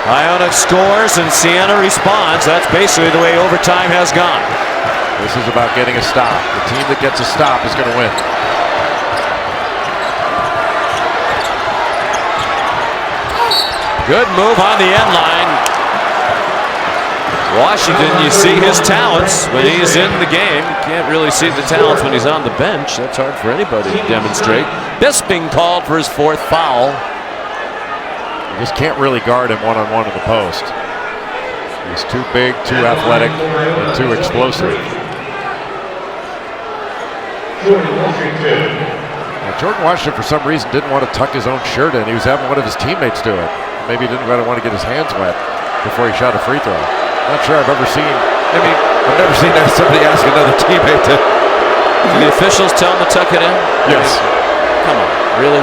Iona scores and Siena responds. That's basically the way overtime has gone. This is about getting a stop. The team that gets a stop is going to win. Good move on the end line. Washington, you see his talents when he's in the game. You can't really see the talents when he's on the bench. That's hard for anybody to demonstrate. Bisping called for his 4th foul. You just can't really guard him one-on-one in the post. He's too big, too athletic, and too explosive. Now, Jordan Washington, for some reason, didn't want to tuck his own shirt in. He was having one of his teammates do it. Maybe he didn't really want to get his hands wet before he shot a free throw. Not sure I've ever seen. I've never seen somebody ask another teammate to. Do the officials tell him to tuck it in? Yes. Come on, really?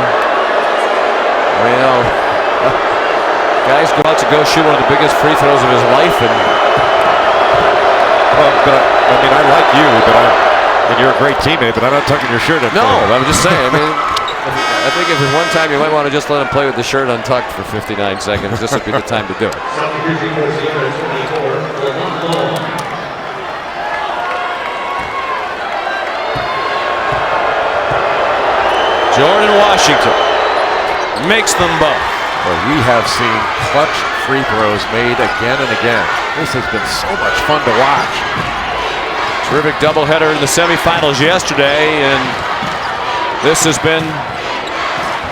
Well, guys go out to go shoot one of the biggest free throws of his life, and I like you, and you're a great teammate, but I'm not tucking your shirt in. No, I'm just saying. I think if there's one time you might want to just let him play with the shirt untucked for 59 seconds, this would be the time to do it. Jordan Washington makes them both. Well, we have seen clutch free throws made again and again. This has been so much fun to watch. Terrific doubleheader in the semifinals yesterday, and this has been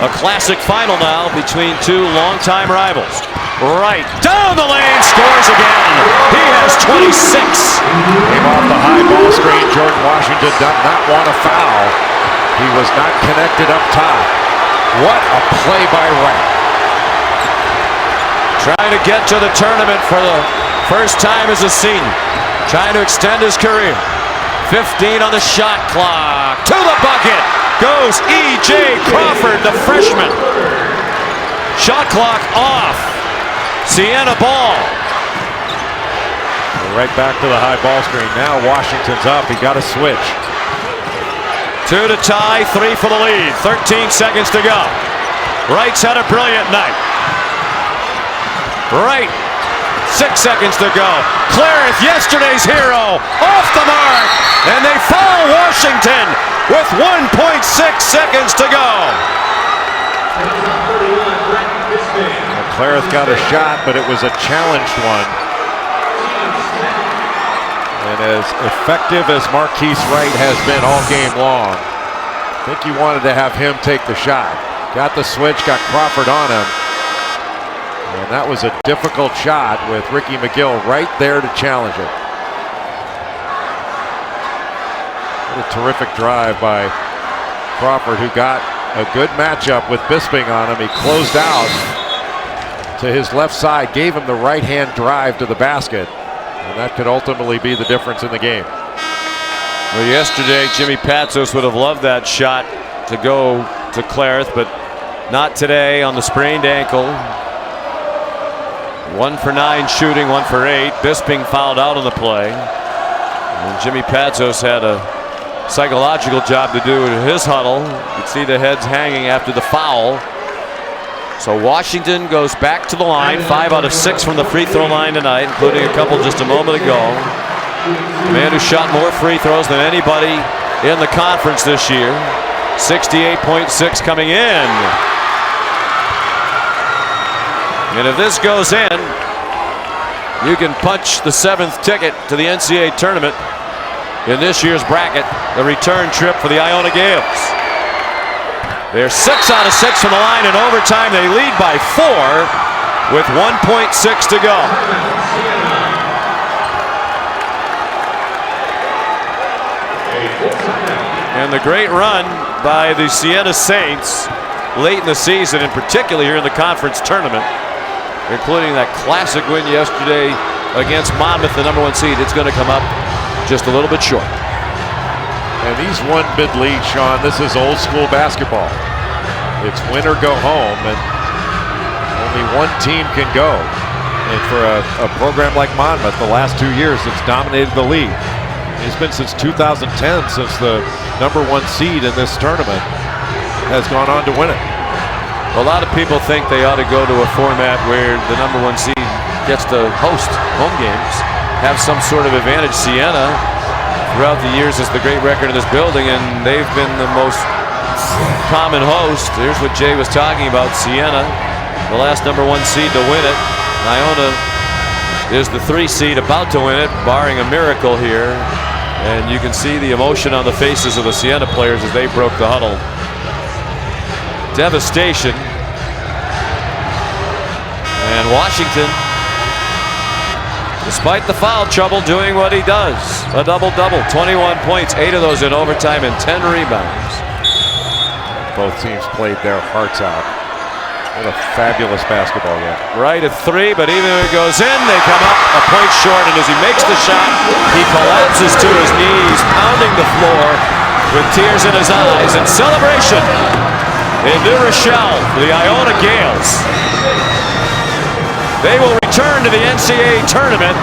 a classic final now between 2 longtime rivals. Right down the lane, scores again. He has 26. Came off the high ball screen. Jordan Washington did not want a foul. He was not connected up top. What a play by Wright. Trying to get to the tournament for the first time as a senior. Trying to extend his career. 15 on the shot clock. To the bucket goes E.J. Crawford, the freshman. Shot clock off. Siena ball. Right back to the high ball screen. Now Washington's up. He got a switch. 2 to tie, 3 for the lead. 13 seconds to go. Wright's had a brilliant night. Wright, 6 seconds to go. Clarith, yesterday's hero, off the mark. And they foul Washington with 1.6 seconds to go. Clarith got a shot, but it was a challenged one. And as effective as Marquise Wright has been all game long, I think you wanted to have him take the shot. Got the switch, got Crawford on him. And that was a difficult shot with Ricky McGill right there to challenge it. What a terrific drive by Crawford, who got a good matchup with Bisping on him. He closed out to his left side, gave him the right-hand drive to the basket. And that could ultimately be the difference in the game. Well, yesterday, Jimmy Patsos would have loved that shot to go to Clarith, but not today on the sprained ankle. 1 for 9 shooting, 1 for 8. Bisping fouled out on the play. And Jimmy Patsos had a psychological job to do in his huddle. You can see the heads hanging after the foul. So Washington goes back to the line, 5 out of 6 from the free throw line tonight, including a couple just a moment ago. The man who shot more free throws than anybody in the conference this year. 68.6 coming in. And if this goes in, you can punch the 7th ticket to the NCAA tournament in this year's bracket, the return trip for the Iona Gales. They're 6 out of 6 from the line in overtime. They lead by 4 with 1.6 to go. And the great run by the Siena Saints late in the season, in particular here in the conference tournament, including that classic win yesterday against Monmouth, the #1 seed. It's going to come up just a little bit short. And these one bid leads, Sean, this is old school basketball. It's win or go home, and only one team can go. And for a program like Monmouth, the last 2 years, it's dominated the league. It's been since 2010 since the #1 seed in this tournament has gone on to win it. A lot of people think they ought to go to a format where the #1 seed gets to host home games, have some sort of advantage. Siena, throughout the years, has the great record in this building, and they've been the most common host. Here's what Jay was talking about. Siena, the last #1 seed to win it. Iona is the 3 seed about to win it, barring a miracle here. And you can see the emotion on the faces of the Siena players as they broke the huddle. Devastation. And Washington, despite the foul trouble, doing what he does. A double-double, 21 points, 8 of those in overtime and 10 rebounds. Both teams played their hearts out. What a fabulous basketball game. Right at 3, but even if it goes in, they come up a point short, and as he makes the shot, he collapses to his knees, pounding the floor with tears in his eyes in celebration in New Rochelle for the Iona Gales. They will return to the NCAA tournament